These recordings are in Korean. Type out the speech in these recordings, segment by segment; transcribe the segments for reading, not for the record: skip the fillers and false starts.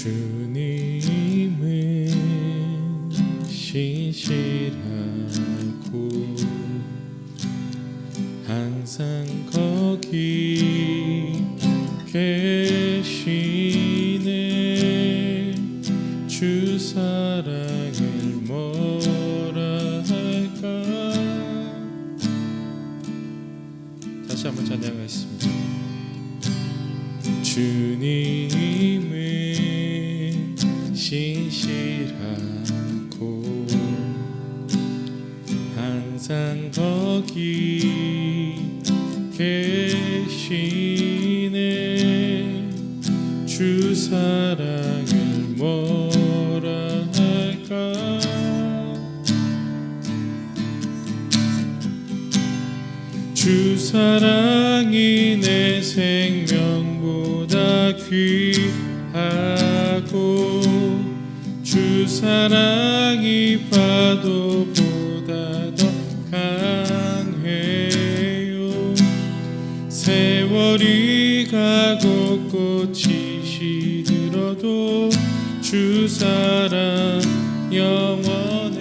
주님은 신실하고 항상 거기 계시네. 주 사랑을 뭐라 할까. 다시 한번 찬양하겠습니다. 주님은 신실하고 항상 거기 계시네. 주 사랑을 뭐라 할까. 주 사랑이 내 생명보다 귀하고 주 사랑이 파도보다 더 강해요. 세월이 가고 꽃이 시들어도 주 사랑 영원해.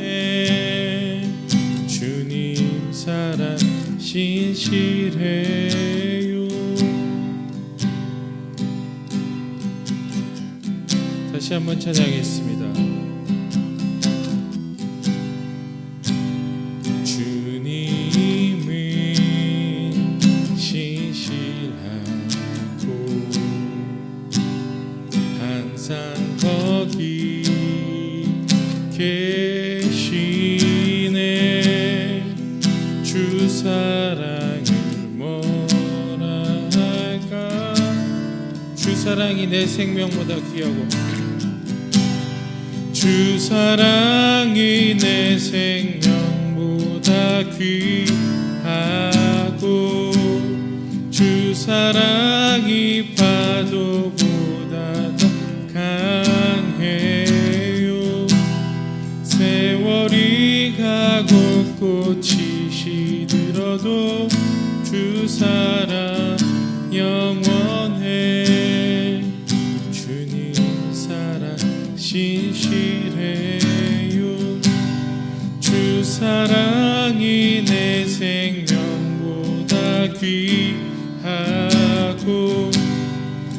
주님 사랑 신실해요. 다시 한번 찬양했습니다. 주님은 신실하고 항상 거기 계시네. 주 사랑을 뭐라 할까. 주 사랑이 내 생명보다 귀하고 주 사랑이 내 생명보다 귀하고 주 사랑이 파도보다 더 강해요. 세월이 가고 꽃이 시들어도 주 사랑 영원해. 주님 사랑 신실해요. 주 사랑이 내 생명보다 귀하고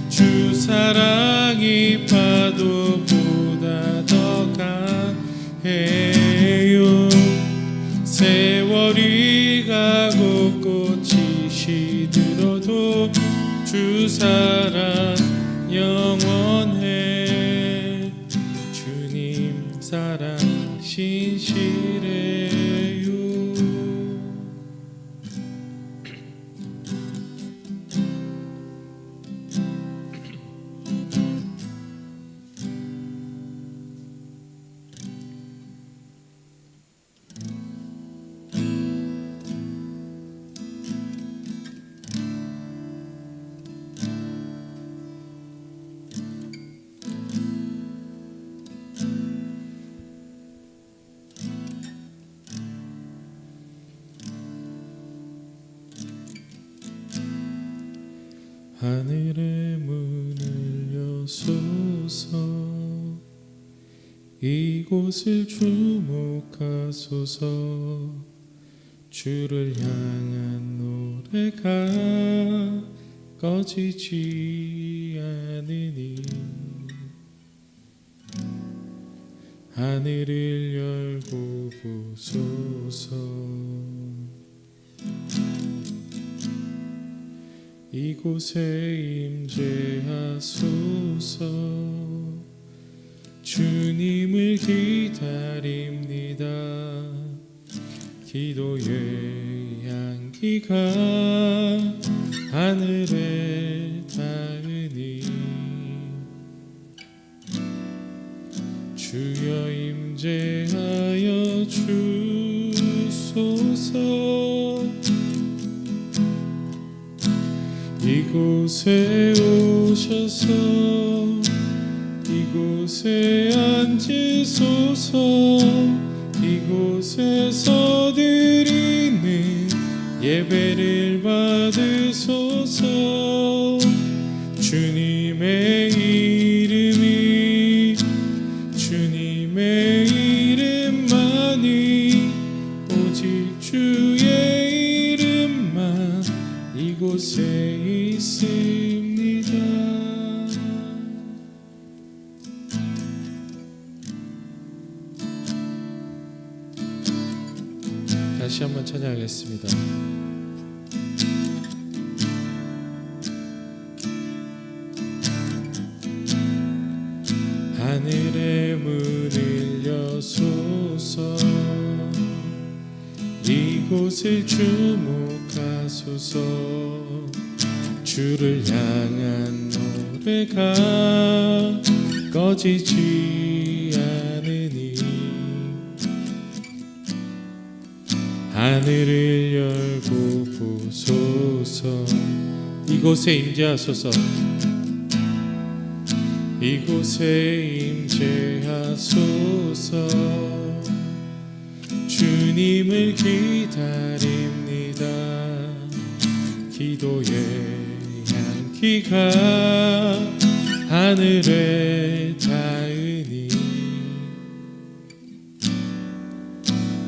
주 사랑이 파도보다 더 강해요. 세월이 가고 꽃이 시들어도 주 사랑 영원해. 주님 사랑 신실해요. 하늘의 문을 여소서. 이곳을 주목하소서. 주를 향한 노래가 꺼지지 않으니 하늘을 열고 보소서. 이곳에 임재하소서. 주님을 기다립니다. 기도의 향기가 하늘에 닿으니 주여 임재하여 주소서. 이곳에 오셔서 이곳에 앉으소서. 이곳에서 드리는 예배를 받으소서. 주님의 이름이 이곳에 있습니다. 다시 한번 찬양하겠습니다. 하늘의 문을 여소서, 이곳을 주목하소서. 주를 향한 노래가 꺼지지 않으니 하늘을 열고 보소서. 이곳에 임재하소서. 이곳에 임재하소서. 주님을 기다립니다. 기도의 향기가 하늘에 닿으니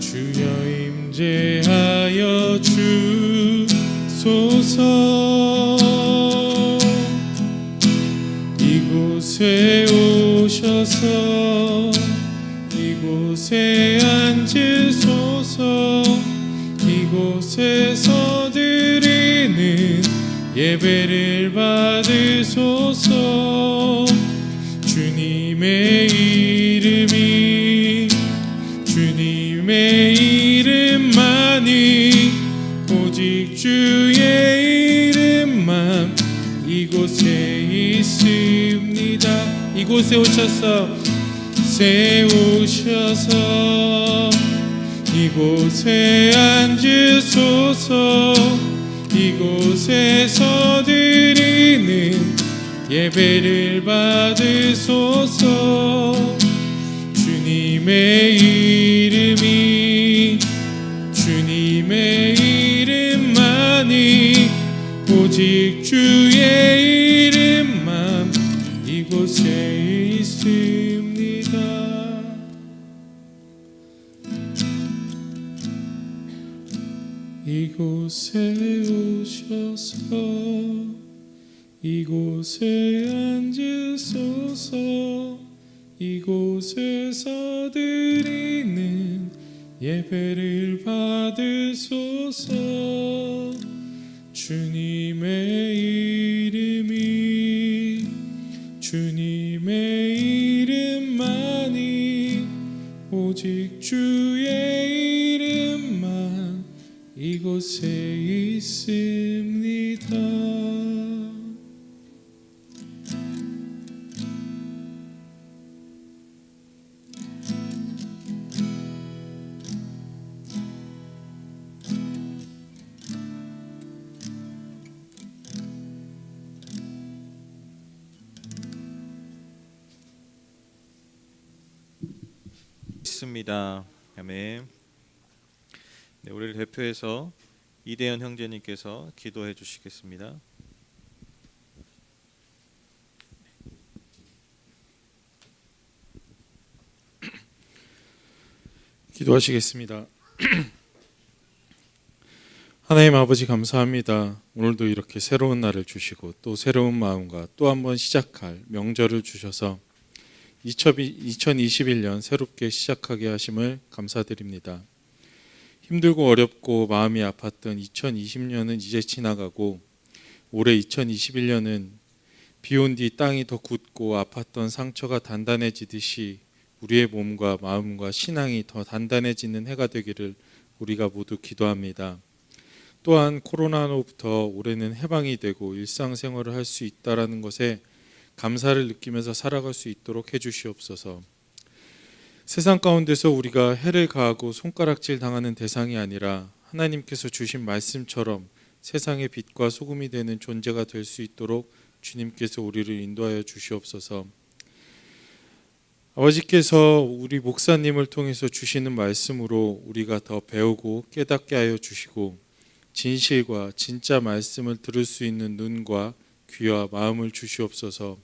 주여 임재하여 주소서. 이곳에 오셔서 이곳에 앉으소서. 이곳에서 드리는 예배를 받으소서. 주님의 이름이 주님의 이름만이 오직 주의 이름만 이곳에 있습니다. 이곳에 오셔서 세우셔서 이곳에 앉으소서. 이곳에서 드리는 예배를 받으소서. 주님의 이름이 주님의 이름만이 오직 주의 이름만 이곳에 있습니다. 이곳에 오셔서 이곳에 앉으소서. 이곳에서 드리는 예배를 받으소서. 주님의 이름이 주님의 이름만이 오직 주의 이름만 이곳에 있습니다. 있습니다. 아멘. 네, 우리를 대표해서 이대현 형제님께서 기도해 주시겠습니다. 기도하시겠습니다. 하나님 아버지 감사합니다. 오늘도 이렇게 새로운 날을 주시고 또 새로운 마음과 또 한 번 시작할 명절을 주셔서 2021년 새롭게 시작하게 하심을 감사드립니다. 힘들고 어렵고 마음이 아팠던 2020년은 이제 지나가고 올해 2021년은 비온 뒤 땅이 더 굳고 아팠던 상처가 단단해지듯이 우리의 몸과 마음과 신앙이 더 단단해지는 해가 되기를 우리가 모두 기도합니다. 또한 코로나로부터 올해는 해방이 되고 일상생활을 할 수 있다는 것에 감사를 느끼면서 살아갈 수 있도록 해주시옵소서. 세상 가운데서 우리가 해를 가하고 손가락질 당하는 대상이 아니라 하나님께서 주신 말씀처럼 세상의 빛과 소금이 되는 존재가 될 수 있도록 주님께서 우리를 인도하여 주시옵소서. 아버지께서 우리 목사님을 통해서 주시는 말씀으로 우리가 더 배우고 깨닫게 하여 주시고 진실과 진짜 말씀을 들을 수 있는 눈과 귀와 마음을 주시옵소서.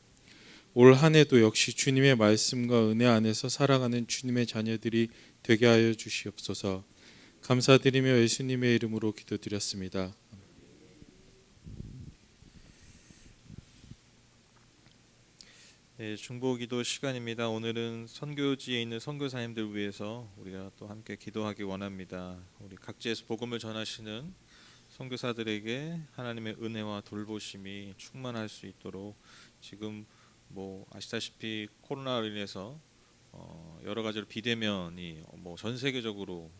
올 한 해도 역시 주님의 말씀과 은혜 안에서 살아가는 주님의 자녀들이 되게 하여 주시옵소서. 감사드리며 예수님의 이름으로 기도드렸습니다. 예, 중보기도 시간입니다. 오늘은 선교지에 있는 선교사님들 위해서 우리가 또 함께 기도하기 원합니다. 우리 각지에서 복음을 전하시는 선교사들에게 하나님의 은혜와 돌보심이 충만할 수 있도록 지금 뭐 아시다시피 코로나로 인해서 여러 가지로 비대면이 전 세계적으로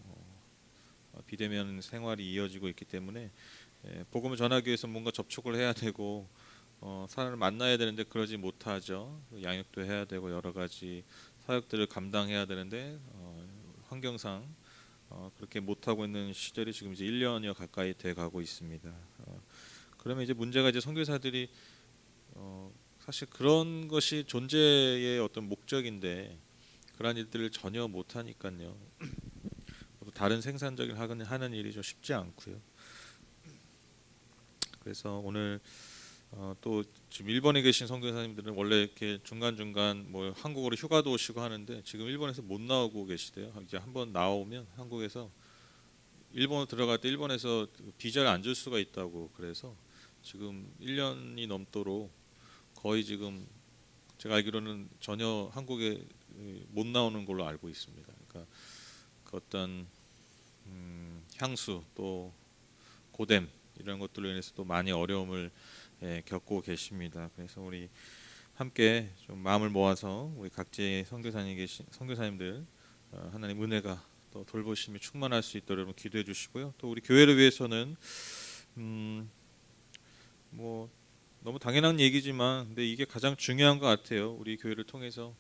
비대면 생활이 이어지고 있기 때문에 복음을 전하기 위해서 뭔가 접촉을 해야 되고 사람을 만나야 되는데 그러지 못하죠. 양육도 해야 되고 여러 가지 사역들을 감당해야 되는데 환경상 그렇게 못하고 있는 시절이 지금 이제 1년여 가까이 돼 가고 있습니다. 그러면 이제 문제가 이제 선교사들이 사실 그런 것이 존재의 어떤 목적인데 그러한 일들을 전혀 못 하니까요. 다른 생산적인 하는 일이 좀 쉽지 않고요. 그래서 오늘 또 지금 일본에 계신 선교사님들은 원래 이렇게 중간중간 뭐 한국으로 휴가도 오시고 하는데 지금 일본에서 못 나오고 계시대요. 이제 한번 나오면 한국에서 일본으로 들어갈 때 일본에서 비자를 안 줄 수가 있다고 그래서 지금 1년이 넘도록 거의 지금 제가 알기로는 전혀 한국에 못 나오는 걸로 알고 있습니다. 그러니까 그 어떤 향수 또 고뎀 이런 것들로 인해서 또 많이 어려움을 겪고 계십니다. 그래서 우리 함께 좀 마음을 모아서 우리 각지의 선교사님들 하나님 은혜가 또 돌보심이 충만할 수 있도록 여러분 기도해 주시고요. 또 우리 교회를 위해서는 뭐 너무 당연한 얘기지만 근데 이게 가장 중요한 것 같아요. 우리 교회를 통해서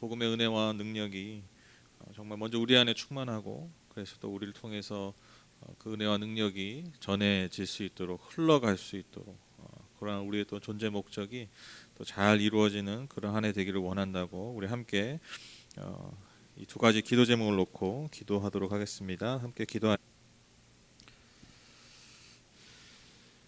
복음의 은혜와 능력이 정말 먼저 우리 안에 충만하고 그래서 또 우리를 통해서 그 은혜와 능력이 전해질 수 있도록 흘러갈 수 있도록 그러한 우리의 또 존재 목적이 또 잘 이루어지는 그런 한 해 되기를 원한다고 우리 함께 이 두 가지 기도 제목을 놓고 기도하도록 하겠습니다. 함께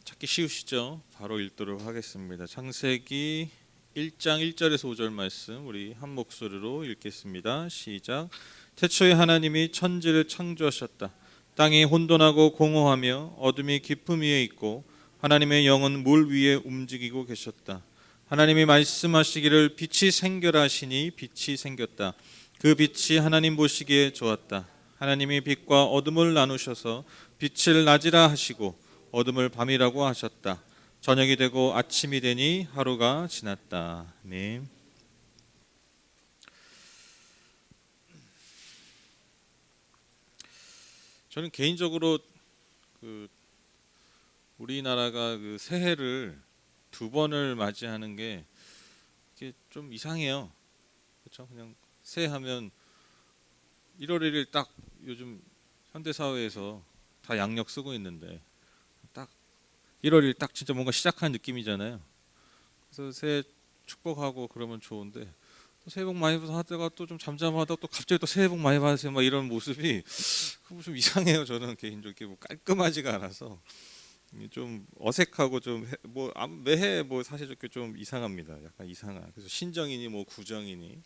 찾기 쉬우시죠? 바로 읽도록 하겠습니다. 창세기 1장 1절에서 5절 말씀 우리 한 목소리로 읽겠습니다. 시작. 태초에 하나님이 천지를 창조하셨다. 땅이 혼돈하고 공허하며 어둠이 깊음 위에 있고 하나님의 영은 물 위에 움직이고 계셨다. 하나님이 말씀하시기를 빛이 생겨라 하시니 빛이 생겼다. 그 빛이 하나님 보시기에 좋았다. 하나님이 빛과 어둠을 나누셔서 빛을 낮이라 하시고 어둠을 밤이라고 하셨다. 저녁이 되고 아침이 되니 하루가 지났다. 아멘. 저는 개인적으로 우리나라가 그 새해를 두 번을 맞이하는 게 이게 좀 이상해요. 그렇죠? 그냥 새해하면 1월 1일 딱 요즘 현대 사회에서 다 양력 쓰고 있는데 딱 1월 1일 딱 진짜 뭔가 시작하는 느낌이잖아요. 그래서 새해 축복하고 그러면 좋은데 또 새해 복 많이 받으세요 하다가 또 좀 잠잠하다 또 갑자기 또 새해 복 많이 받으세요 막 이런 모습이 좀 이상해요. 저는 개인적으로 뭐 깔끔하지가 않아서 좀 어색하고 좀 매해 뭐 사실 좀 이상합니다. 약간 이상한. 그래서 신정이니 뭐 구정이니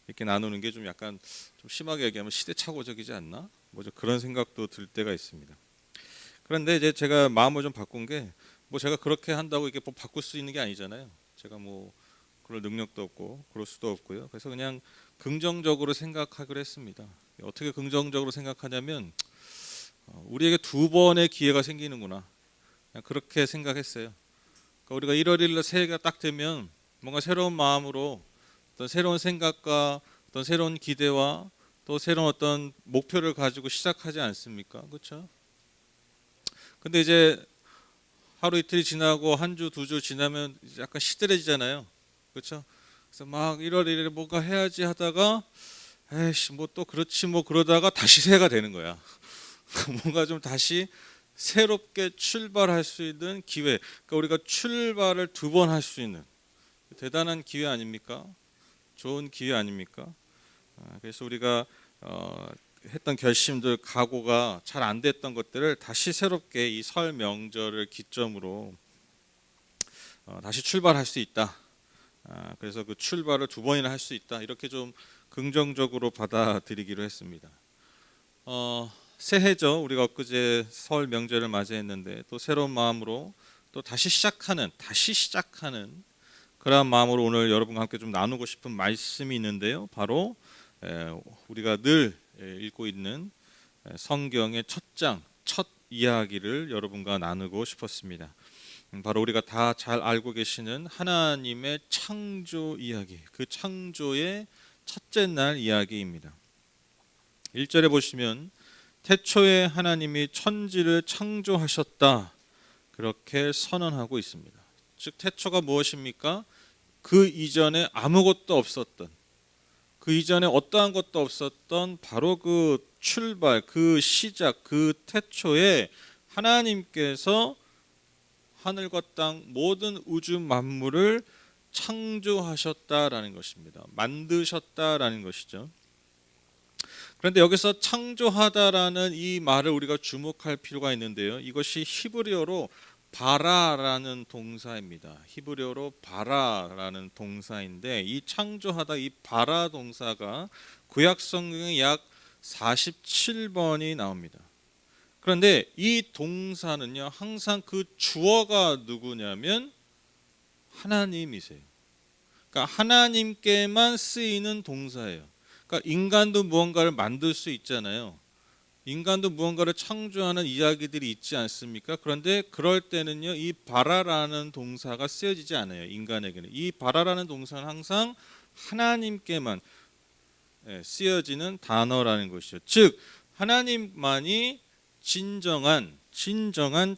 이렇게 나누는 게 좀 약간 좀 심하게 얘기하면 시대착오적이지 않나? 뭐죠 그런 생각도 들 때가 있습니다. 그런데 이제 제가 마음을 좀 바꾼 게 뭐 제가 그렇게 한다고 이게 뭐 바꿀 수 있는 게 아니잖아요. 제가 뭐 그럴 능력도 없고 그럴 수도 없고요. 그래서 그냥 긍정적으로 생각하기로 했습니다. 어떻게 긍정적으로 생각하냐면 우리에게 두 번의 기회가 생기는구나. 그냥 그렇게 생각했어요. 그러니까 우리가 1월 1일 새해가 딱 되면 뭔가 새로운 마음으로 어떤 새로운 생각과 어떤 새로운 기대와 또 새로운 어떤 목표를 가지고 시작하지 않습니까? 그렇죠? 근데 이제 하루 이틀이 지나고 한 주, 두 주 지나면 이제 약간 시들해지잖아요. 그렇죠? 그래서 막 1월 1일에 뭔가 해야지 하다가 에이씨 뭐 또 그렇지 뭐 그러다가 다시 새해가 되는 거야. 뭔가 좀 다시 새롭게 출발할 수 있는 기회. 그러니까 우리가 출발을 두 번 할 수 있는 대단한 기회 아닙니까? 좋은 기회 아닙니까? 그래서 우리가 했던 결심들, 각오가 잘 안 됐던 것들을 다시 새롭게 이 설 명절을 기점으로 다시 출발할 수 있다. 그래서 그 출발을 두 번이나 할 수 있다. 이렇게 좀 긍정적으로 받아들이기로 했습니다. 새해죠. 우리가 엊그제 설 명절을 맞이했는데 또 새로운 마음으로 또 다시 시작하는 그러한 마음으로 오늘 여러분과 함께 좀 나누고 싶은 말씀이 있는데요. 바로 우리가 늘 읽고 있는 성경의 첫 장, 첫 이야기를 여러분과 나누고 싶었습니다. 바로 우리가 다 잘 알고 계시는 하나님의 창조 이야기, 그 창조의 첫째 날 이야기입니다. 1절에 보시면 태초에 하나님이 천지를 창조하셨다, 그렇게 선언하고 있습니다. 즉 태초가 무엇입니까? 그 이전에 아무것도 없었던, 그 이전에 어떠한 것도 없었던 바로 그 출발, 그 시작, 그 태초에 하나님께서 하늘과 땅 모든 우주 만물을 창조하셨다라는 것입니다. 만드셨다라는 것이죠. 그런데 여기서 창조하다라는 이 말을 우리가 주목할 필요가 있는데요. 이것이 히브리어로 바라라는 동사입니다. 히브리어로 바라라는 동사인데 이 창조하다, 이 바라 동사가 구약 성경에 약 47번이 나옵니다. 그런데 이 동사는요, 항상 그 주어가 누구냐면 하나님이세요. 그러니까 하나님께만 쓰이는 동사예요. 그러니까 인간도 무언가를 만들 수 있잖아요. 인간도 무언가를 창조하는 이야기들이 있지 않습니까? 그런데 그럴 때는요, 이 바라라는 동사가 쓰여지지 않아요. 인간에게는 이 바라라는 동사는 항상 하나님께만 쓰여지는 단어라는 것이죠. 즉 하나님만이 진정한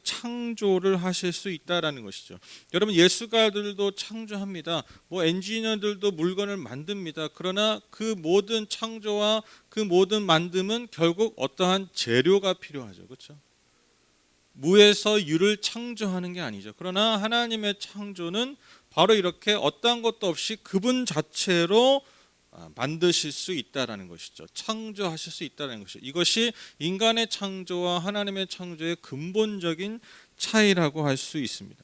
창조를 하실 수 있다라는 것이죠. 여러분, 예술가들도 창조합니다. 엔지니어들도 물건을 만듭니다. 그러나 그 모든 창조와 그 모든 만듦은 결국 어떠한 재료가 필요하죠. 그렇죠? 무에서 유를 창조하는 게 아니죠. 그러나 하나님의 창조는 바로 이렇게 어떠한 것도 없이 그분 자체로 만드실 수 있다라는 것이죠. 창조하실 수 있다라는 것이죠. 이것이 인간의 창조와 하나님의 창조의 근본적인 차이라고 할 수 있습니다.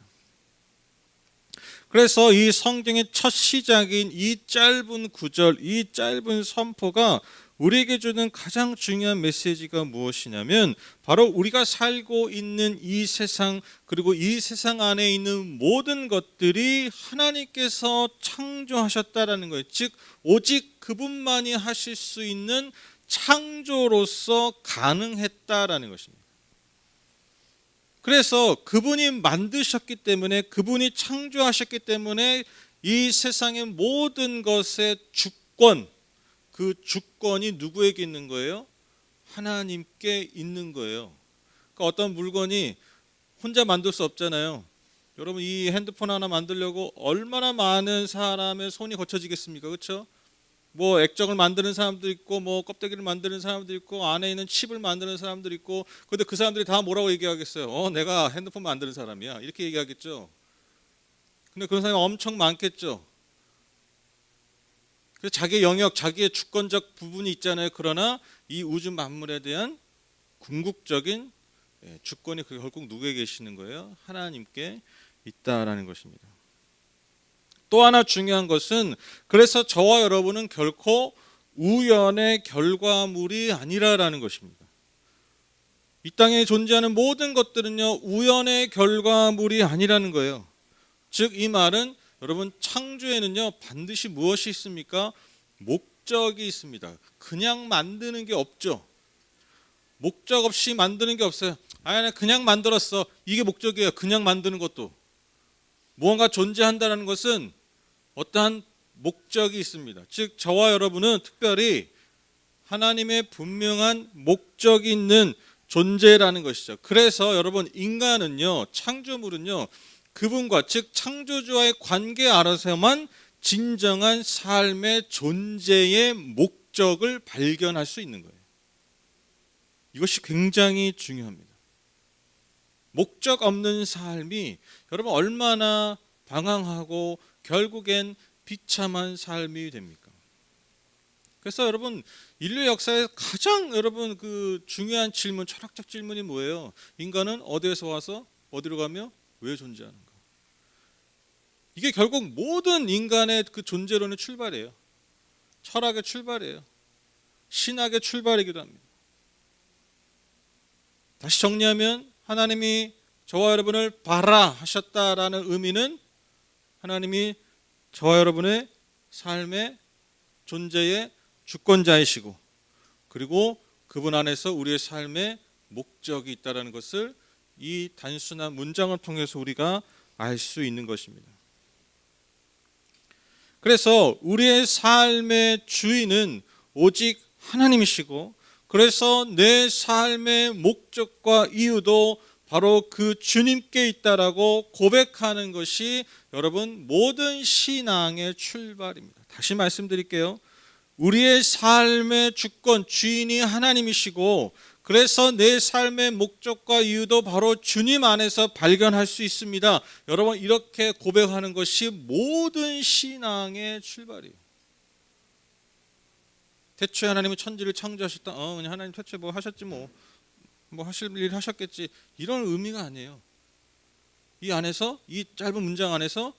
그래서 이 성경의 첫 시작인 이 짧은 구절, 이 짧은 선포가 우리에게 주는 가장 중요한 메시지가 무엇이냐면 바로 우리가 살고 있는 이 세상, 그리고 이 세상 안에 있는 모든 것들이 하나님께서 창조하셨다라는 거예요. 즉 오직 그분만이 하실 수 있는 창조로서 가능했다라는 것입니다. 그래서 그분이 만드셨기 때문에, 그분이 창조하셨기 때문에 이 세상의 모든 것의 주권, 그 주권이 누구에게 있는 거예요? 하나님께 있는 거예요. 그러니까 어떤 물건이 혼자 만들 수 없잖아요. 여러분, 이 핸드폰 하나 만들려고 얼마나 많은 사람의 손이 거쳐지겠습니까? 그렇죠? 액정을 만드는 사람도 있고, 껍데기를 만드는 사람도 있고, 안에 있는 칩을 만드는 사람도 있고. 그런데 그 사람들이 다 뭐라고 얘기하겠어요? 내가 핸드폰 만드는 사람이야, 이렇게 얘기하겠죠. 근데 그런 사람이 엄청 많겠죠. 그래서 자기의 영역, 자기의 주권적 부분이 있잖아요. 그러나 이 우주 만물에 대한 궁극적인 주권이 결국 누구에게 계시는 거예요? 하나님께 있다라는 것입니다. 또 하나 중요한 것은, 그래서 저와 여러분은 결코 우연의 결과물이 아니라라는 것입니다. 이 땅에 존재하는 모든 것들은요, 우연의 결과물이 아니라는 거예요. 즉 이 말은 여러분, 창조에는요 반드시 무엇이 있습니까? 목적이 있습니다. 그냥 만드는 게 없죠. 목적 없이 만드는 게 없어요. 나 그냥 만들었어, 이게 목적이에요. 그냥 만드는 것도. 무언가 존재한다는 것은 어떠한 목적이 있습니다. 즉 저와 여러분은 특별히 하나님의 분명한 목적이 있는 존재라는 것이죠. 그래서 여러분, 인간은요, 창조물은요, 그분과, 즉 창조주와의 관계 아래서만 진정한 삶의 존재의 목적을 발견할 수 있는 거예요. 이것이 굉장히 중요합니다. 목적 없는 삶이 여러분 얼마나 방황하고 결국엔 비참한 삶이 됩니까? 그래서 여러분, 인류 역사의 가장 여러분 그 중요한 질문, 철학적 질문이 뭐예요? 인간은 어디에서 와서 어디로 가며 왜 존재하는가? 이게 결국 모든 인간의 그 존재론의 출발이에요. 철학의 출발이에요. 신학의 출발이기도 합니다. 다시 정리하면 하나님이 저와 여러분을 바라 하셨다라는 의미는 하나님이 저와 여러분의 삶의 존재의 주권자이시고, 그리고 그분 안에서 우리의 삶의 목적이 있다는 것을 이 단순한 문장을 통해서 우리가 알 수 있는 것입니다. 그래서 우리의 삶의 주인은 오직 하나님이시고, 그래서 내 삶의 목적과 이유도 바로 그 주님께 있다라고 고백하는 것이 여러분 모든 신앙의 출발입니다. 다시 말씀드릴게요. 우리의 삶의 주권, 주인이 하나님이시고, 그래서 내 삶의 목적과 이유도 바로 주님 안에서 발견할 수 있습니다. 여러분, 이렇게 고백하는 것이 모든 신앙의 출발이에요. 대체 하나님은 천지를 창조하셨다. 그냥 하나님 대체 뭐 하셨지 뭐 하실 일 하셨겠지. 이런 의미가 아니에요. 이 안에서, 이 짧은 문장 안에서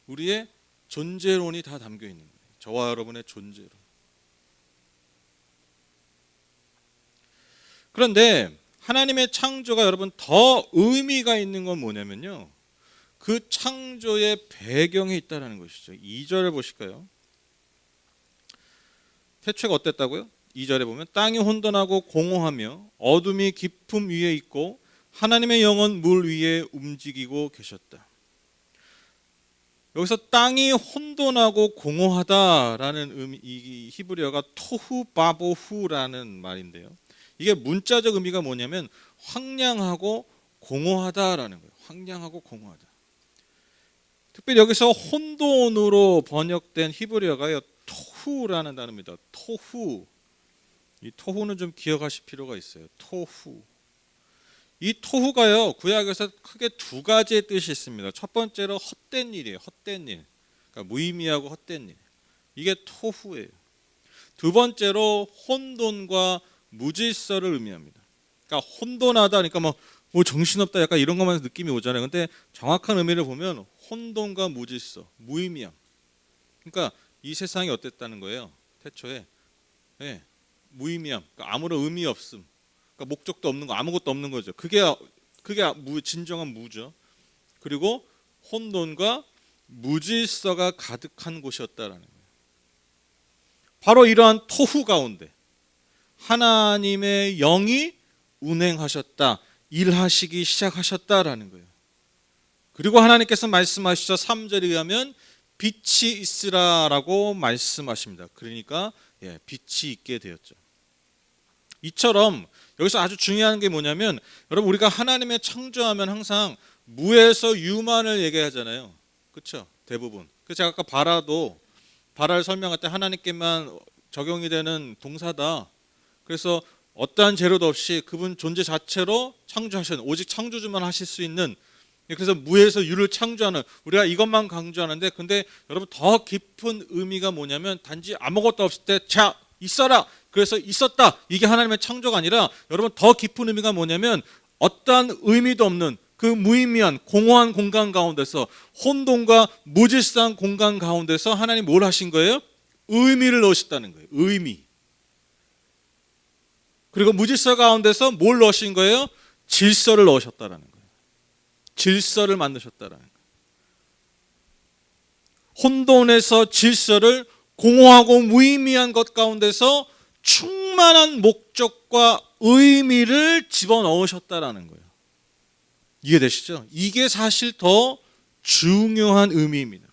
우리의 존재론이 다 담겨 있는 거예요. 저와 여러분의 존재론. 그런데 하나님의 창조가 여러분 더 의미가 있는 건 뭐냐면요, 그 창조의 배경에 있다는 것이죠. 2절을 보실까요? 태초가 어땠다고요? 2절에 보면 땅이 혼돈하고 공허하며 어둠이 깊음 위에 있고 하나님의 영은 물 위에 움직이고 계셨다. 여기서 땅이 혼돈하고 공허하다라는 의미, 이 히브리어가 토후 바보후라는 말인데요. 이게 문자적 의미가 뭐냐면 황량하고 공허하다라는 거예요. 황량하고 공허하다. 특별히 여기서 혼돈으로 번역된 히브리어가요, 토후라는 단어입니다. 토후. 이 토후는 좀 기억하실 필요가 있어요. 토후. 이 토후가요, 구약에서 크게 두 가지의 뜻이 있습니다. 첫 번째로 헛된 일이에요. 헛된 일. 그러니까 무의미하고 헛된 일. 이게 토후예요. 두 번째로 혼돈과 무질서를 의미합니다. 그러니까 혼돈하다, 그러니까 뭐 정신없다, 약간 이런 것만 느낌이 오잖아요. 근데 정확한 의미를 보면 혼돈과 무질서, 무의미함. 그러니까 이 세상이 어땠다는 거예요. 태초에 무의미함, 그러니까 아무런 의미 없음, 그러니까 목적도 없는 거, 아무것도 없는 거죠. 그게 진정한 무죠. 그리고 혼돈과 무질서가 가득한 곳이었다라는 거예요. 바로 이러한 토후 가운데 하나님의 영이 운행하셨다, 일하시기 시작하셨다라는 거예요. 그리고 하나님께서 말씀하시죠. 3절에 의하면 빛이 있으라라고 말씀하십니다. 그러니까 빛이 있게 되었죠. 이처럼 여기서 아주 중요한 게 뭐냐면, 여러분, 우리가 하나님의 창조하면 항상 무에서 유만을 얘기하잖아요. 그렇죠? 대부분. 그래서 제가 아까 바라를 설명할 때 하나님께만 적용이 되는 동사다. 그래서 어떠한 재료도 없이 그분 존재 자체로 창조하시는, 오직 창조주만 하실 수 있는, 그래서 무에서 유를 창조하는, 우리가 이것만 강조하는데, 근데 여러분 더 깊은 의미가 뭐냐면 단지 아무것도 없을 때 자 있어라, 그래서 있었다, 이게 하나님의 창조가 아니라, 여러분 더 깊은 의미가 뭐냐면 어떠한 의미도 없는 그 무의미한 공허한 공간 가운데서, 혼돈과 무질서한 공간 가운데서 하나님 뭘 하신 거예요? 의미를 넣으셨다는 거예요. 의미. 그리고 무질서 가운데서 뭘 넣으신 거예요? 질서를 넣으셨다라는 거예요. 질서를 만드셨다라는 거예요. 혼돈에서 질서를, 공허하고 무의미한 것 가운데서 충만한 목적과 의미를 집어넣으셨다라는 거예요. 이해되시죠? 이게 사실 더 중요한 의미입니다.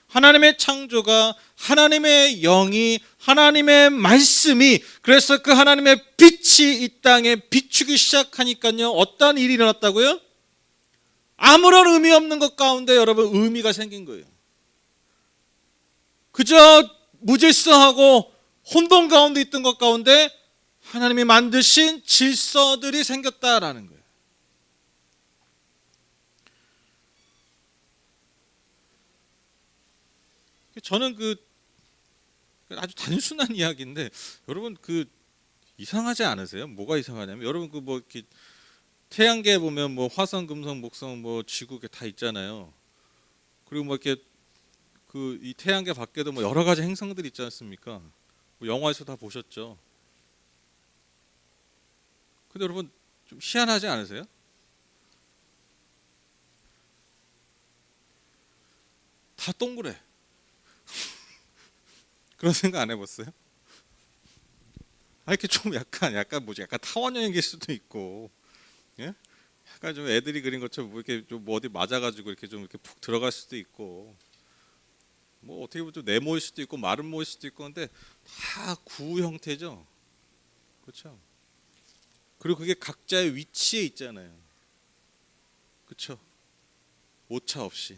하나님의 창조가, 하나님의 영이, 하나님의 말씀이, 그래서 그 하나님의 빛이 이 땅에 비추기 시작하니까요, 어떤 일이 일어났다고요? 아무런 의미 없는 것 가운데 여러분 의미가 생긴 거예요. 그저 무질서하고 혼돈 가운데 있던 것 가운데 하나님이 만드신 질서들이 생겼다라는 거예요. 저는 아주 단순한 이야기인데, 여러분 이상하지 않으세요? 뭐가 이상하냐면, 여러분 이렇게 태양계에 보면 화성, 금성, 목성, 지구 다 있잖아요. 그리고 이렇게 이 태양계 밖에도 여러 가지 행성들이 있지 않습니까? 영화에서 다 보셨죠. 근데 여러분 좀 희한하지 않으세요? 다 동그래. 그런 생각 안 해봤어요? 이렇게 좀 약간 뭐지? 약간 타원형일 수도 있고, 예? 약간 좀 애들이 그린 것처럼 뭐 이렇게 좀 뭐 어디 맞아가지고 이렇게 좀 이렇게 푹 들어갈 수도 있고, 뭐 어떻게 보면 좀 네모일 수도 있고 마른 모일 수도 있고, 근데 다 구 형태죠, 그렇죠? 그리고 그게 각자의 위치에 있잖아요, 그렇죠? 오차 없이.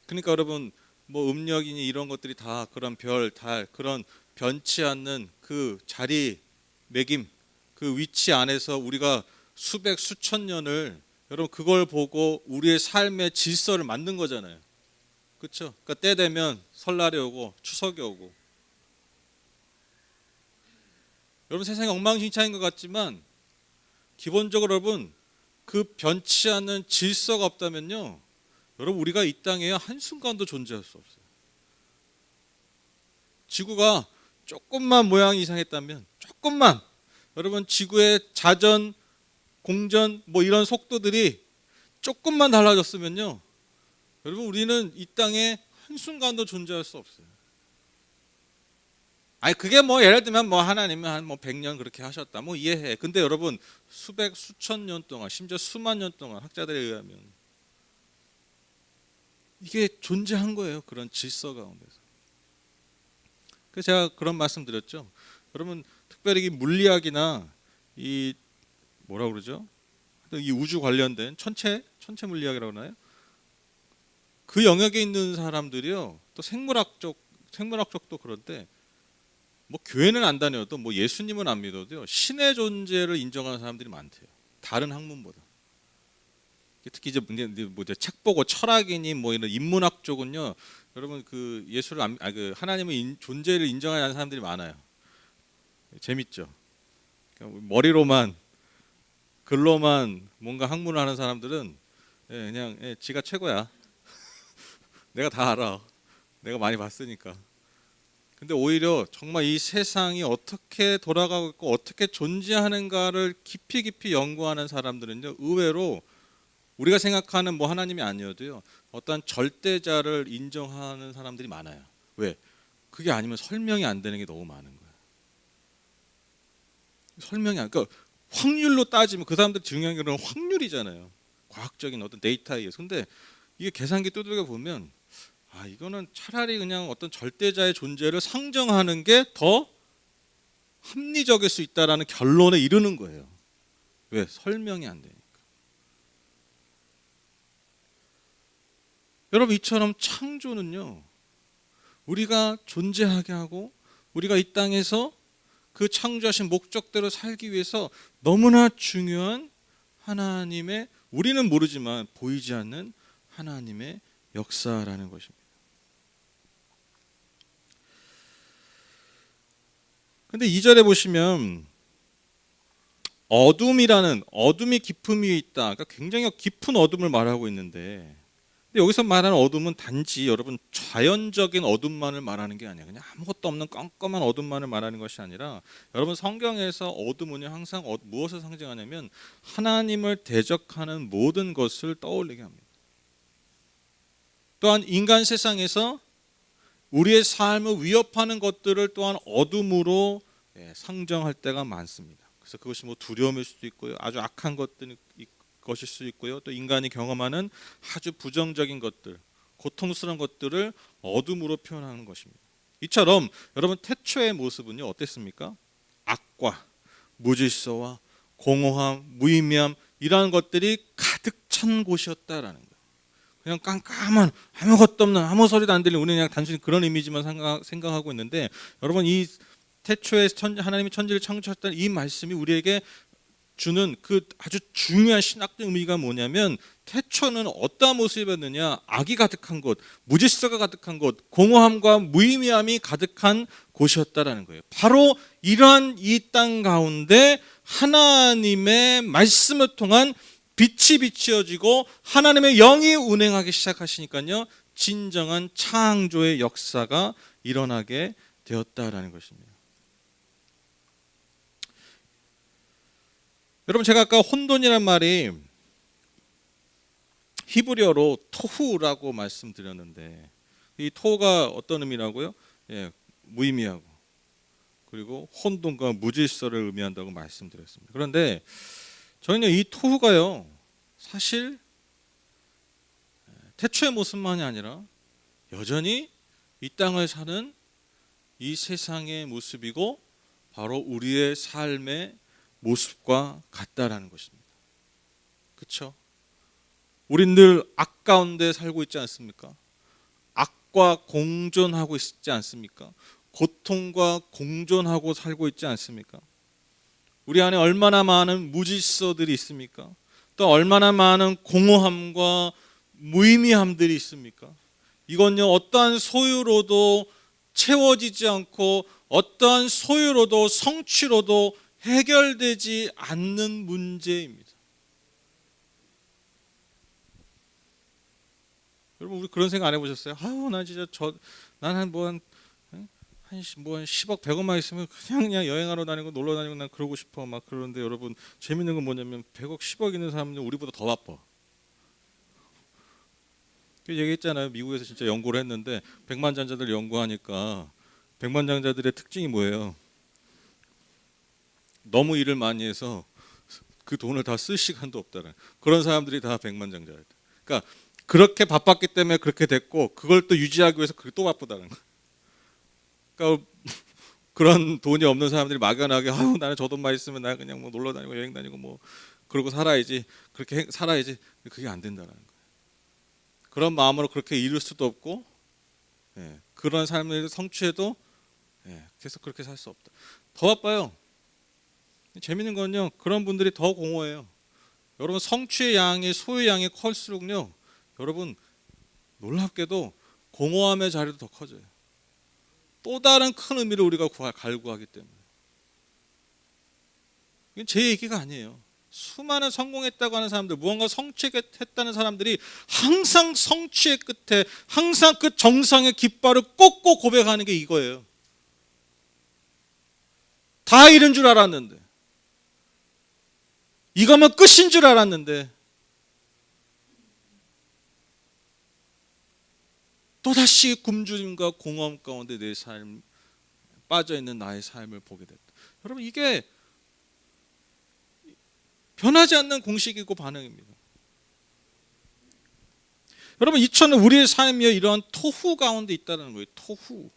그러니까 여러분 뭐 음력이니 이런 것들이 다 그런 별, 달 그런 변치 않는 그 자리 매김 그 위치 안에서 우리가 수백 수천 년을 여러분 그걸 보고 우리의 삶의 질서를 만든 거잖아요. 그렇죠? 그러니까 때 되면 설날이 오고 추석이 오고 여러분 세상이 엉망진창인 것 같지만 기본적으로 여러분 그 변치 않는 질서가 없다면요. 여러분 우리가 이 땅에 한순간도 존재할 수 없어요. 지구가 조금만 모양이 이상했다면 조금만 여러분 지구의 자전, 공전 뭐 이런 속도들이 조금만 달라졌으면요. 여러분 우리는 이 땅에 한순간도 존재할 수 없어요. 그게 뭐 예를 들면 뭐 하나님은 한 뭐 100년 그렇게 하셨다. 뭐 이해해. 근데 여러분 수백 수천 년 동안 심지어 수만 년 동안 학자들에 의하면 이게 존재한 거예요. 그런 질서 가운데서. 그래서 제가 그런 말씀 드렸죠. 여러분 특별히 이 물리학이나 이 뭐라 그러죠? 이 우주 관련된 천체 물리학이라고 하나요? 그 영역에 있는 사람들이요. 또 생물학 쪽도 그런데 뭐 교회는 안 다녀도 뭐 예수님은 안 믿어도요. 신의 존재를 인정하는 사람들이 많대요. 다른 학문보다. 특히 이제 책 보고 철학이니 뭐 이런 인문학 쪽은요. 여러분 그 예수를 그 하나님의 존재를 인정하지 않는 사람들이 많아요. 재밌죠. 그러니까 머리로만 글로만 뭔가 학문을 하는 사람들은 그냥 지가 최고야. 내가 다 알아. 내가 많이 봤으니까. 근데 오히려 정말 이 세상이 어떻게 돌아가고 있고 어떻게 존재하는가를 깊이 연구하는 사람들은요. 의외로 우리가 생각하는 뭐 하나님이 아니어도요. 어떤 절대자를 인정하는 사람들이 많아요. 왜? 그게 아니면 설명이 안 되는 게 너무 많은 거예요. 그러니까 확률로 따지면 그 사람들 중요한 게 확률이잖아요. 과학적인 어떤 데이터에 의해서. 근데 이게 계산기 두들겨 보면 이거는 차라리 그냥 어떤 절대자의 존재를 상정하는 게 더 합리적일 수 있다라는 결론에 이르는 거예요. 왜? 설명이 안 되니까. 여러분 이처럼 창조는요. 우리가 존재하게 하고 우리가 이 땅에서 그 창조하신 목적대로 살기 위해서 너무나 중요한 하나님의 우리는 모르지만 보이지 않는 하나님의 역사라는 것입니다. 근데 2절에 보시면 어둠이 깊음 위에 있다. 그러니까 굉장히 깊은 어둠을 말하고 있는데 근데 여기서 말하는 어둠은 단지 여러분 자연적인 어둠만을 말하는 게 아니에요. 그냥 아무것도 없는 깜깜한 어둠만을 말하는 것이 아니라 여러분 성경에서 어둠은 항상 무엇을 상징하냐면 하나님을 대적하는 모든 것을 떠올리게 합니다. 또한 인간 세상에서 우리의 삶을 위협하는 것들을 또한 어둠으로 상정할 때가 많습니다. 그래서 그것이 뭐 두려움일 수도 있고요. 아주 악한 것일 수 있고요. 또 인간이 경험하는 아주 부정적인 것들, 고통스러운 것들을 어둠으로 표현하는 것입니다. 이처럼 여러분 태초의 모습은요 어땠습니까? 악과 무질서와 공허함, 무의미함 이러한 것들이 가득 찬 곳이었다라는 거예요. 그냥 깜깜한 아무것도 없는 아무 소리도 안 들리는 우리는 그냥 단순히 그런 이미지만 생각하고 있는데 여러분 이 태초에 하나님이 천지를 창조하셨다는 이 말씀이 우리에게 주는 그 아주 중요한 신학적 의미가 뭐냐면 태초는 어떠한 모습이었느냐 악이 가득한 곳, 무질서가 가득한 곳, 공허함과 무의미함이 가득한 곳이었다라는 거예요. 바로 이러한 이 땅 가운데 하나님의 말씀을 통한 빛이 비추어지고 하나님의 영이 운행하기 시작하시니까요 진정한 창조의 역사가 일어나게 되었다라는 것입니다. 여러분 제가 아까 혼돈이란 말이 히브리어로 토후라고 말씀드렸는데 이 토가 어떤 의미라고요? 예, 무의미하고 그리고 혼돈과 무질서를 의미한다고 말씀드렸습니다. 그런데 저는요 이 토후가요 사실 태초의 모습만이 아니라 여전히 이 땅을 사는 이 세상의 모습이고 바로 우리의 삶의 모습과 같다라는 것입니다. 그렇죠? 우린 늘 악 가운데 살고 있지 않습니까? 악과 공존하고 있지 않습니까? 고통과 공존하고 살고 있지 않습니까? 우리 안에 얼마나 많은 무질서들이 있습니까? 또 얼마나 많은 공허함과 무의미함들이 있습니까? 이건요 어떠한 소유로도 채워지지 않고 어떠한 소유로도 성취로도 해결되지 않는 문제입니다. 여러분 우리 그런 생각 안 해보셨어요? 아유 나 진짜 난한 10억 100억만 있으면 그냥 여행하러 다니고 놀러 다니고 난 그러고 싶어 막 그러는데 여러분 재밌는 건 뭐냐면 100억 10억 있는 사람은 우리보다 더 바빠. 얘기했잖아요. 미국에서 진짜 연구를 했는데 백만장자들 연구하니까 백만장자들의 특징이 뭐예요? 너무 일을 많이 해서 그 돈을 다 쓸 시간도 없다는 그런 사람들이 다 백만장자예요. 그러니까 그렇게 바빴기 때문에 그렇게 됐고 그걸 또 유지하기 위해서 그게 또 바쁘다는 거예요. 그러니까 그런 돈이 없는 사람들이 막연하게 아유 나는 저 돈만 있으면 나 그냥 뭐 놀러 다니고 여행 다니고 뭐 그러고 살아야지 그렇게 살아야지 그게 안 된다는 거예요. 그런 마음으로 그렇게 이룰 수도 없고 그런 삶을 성취해도 계속 그렇게 살 수 없다. 더 바빠요. 재밌는 건요 그런 분들이 더 공허해요. 여러분 성취의 양이 소유의 양이 클수록요 여러분 놀랍게도 공허함의 자리도 더 커져요. 또 다른 큰 의미를 우리가 갈구하기 때문에. 이건 제 얘기가 아니에요. 수많은 성공했다고 하는 사람들, 무언가 성취했다는 사람들이 항상 성취의 끝에 항상 그 정상의 깃발을 꽂고 고백하는 게 이거예요. 다 이런 줄 알았는데 이거면 끝인 줄 알았는데 또다시 굶주림과 공허함 가운데 내 삶 빠져있는 나의 삶을 보게 됐다. 여러분 이게 변하지 않는 공식이고 반응입니다. 여러분 2000년 우리의 삶이 이러한 토후 가운데 있다는 거예요. 토후.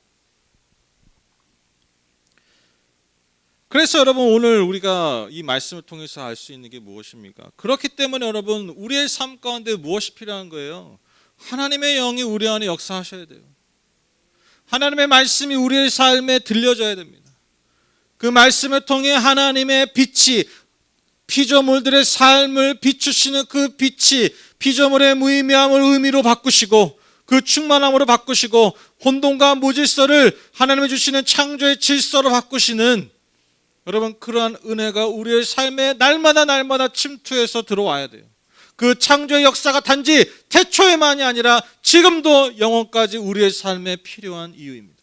그래서 여러분 오늘 우리가 이 말씀을 통해서 알 수 있는 게 무엇입니까? 그렇기 때문에 여러분 우리의 삶 가운데 무엇이 필요한 거예요? 하나님의 영이 우리 안에 역사하셔야 돼요. 하나님의 말씀이 우리의 삶에 들려져야 됩니다. 그 말씀을 통해 하나님의 빛이 피조물들의 삶을 비추시는 그 빛이 피조물의 무의미함을 의미로 바꾸시고 그 충만함으로 바꾸시고 혼돈과 무질서를 하나님이 주시는 창조의 질서로 바꾸시는 여러분 그러한 은혜가 우리의 삶에 날마다 침투해서 들어와야 돼요. 그 창조의 역사가 단지 태초에만이 아니라 지금도 영원까지 우리의 삶에 필요한 이유입니다.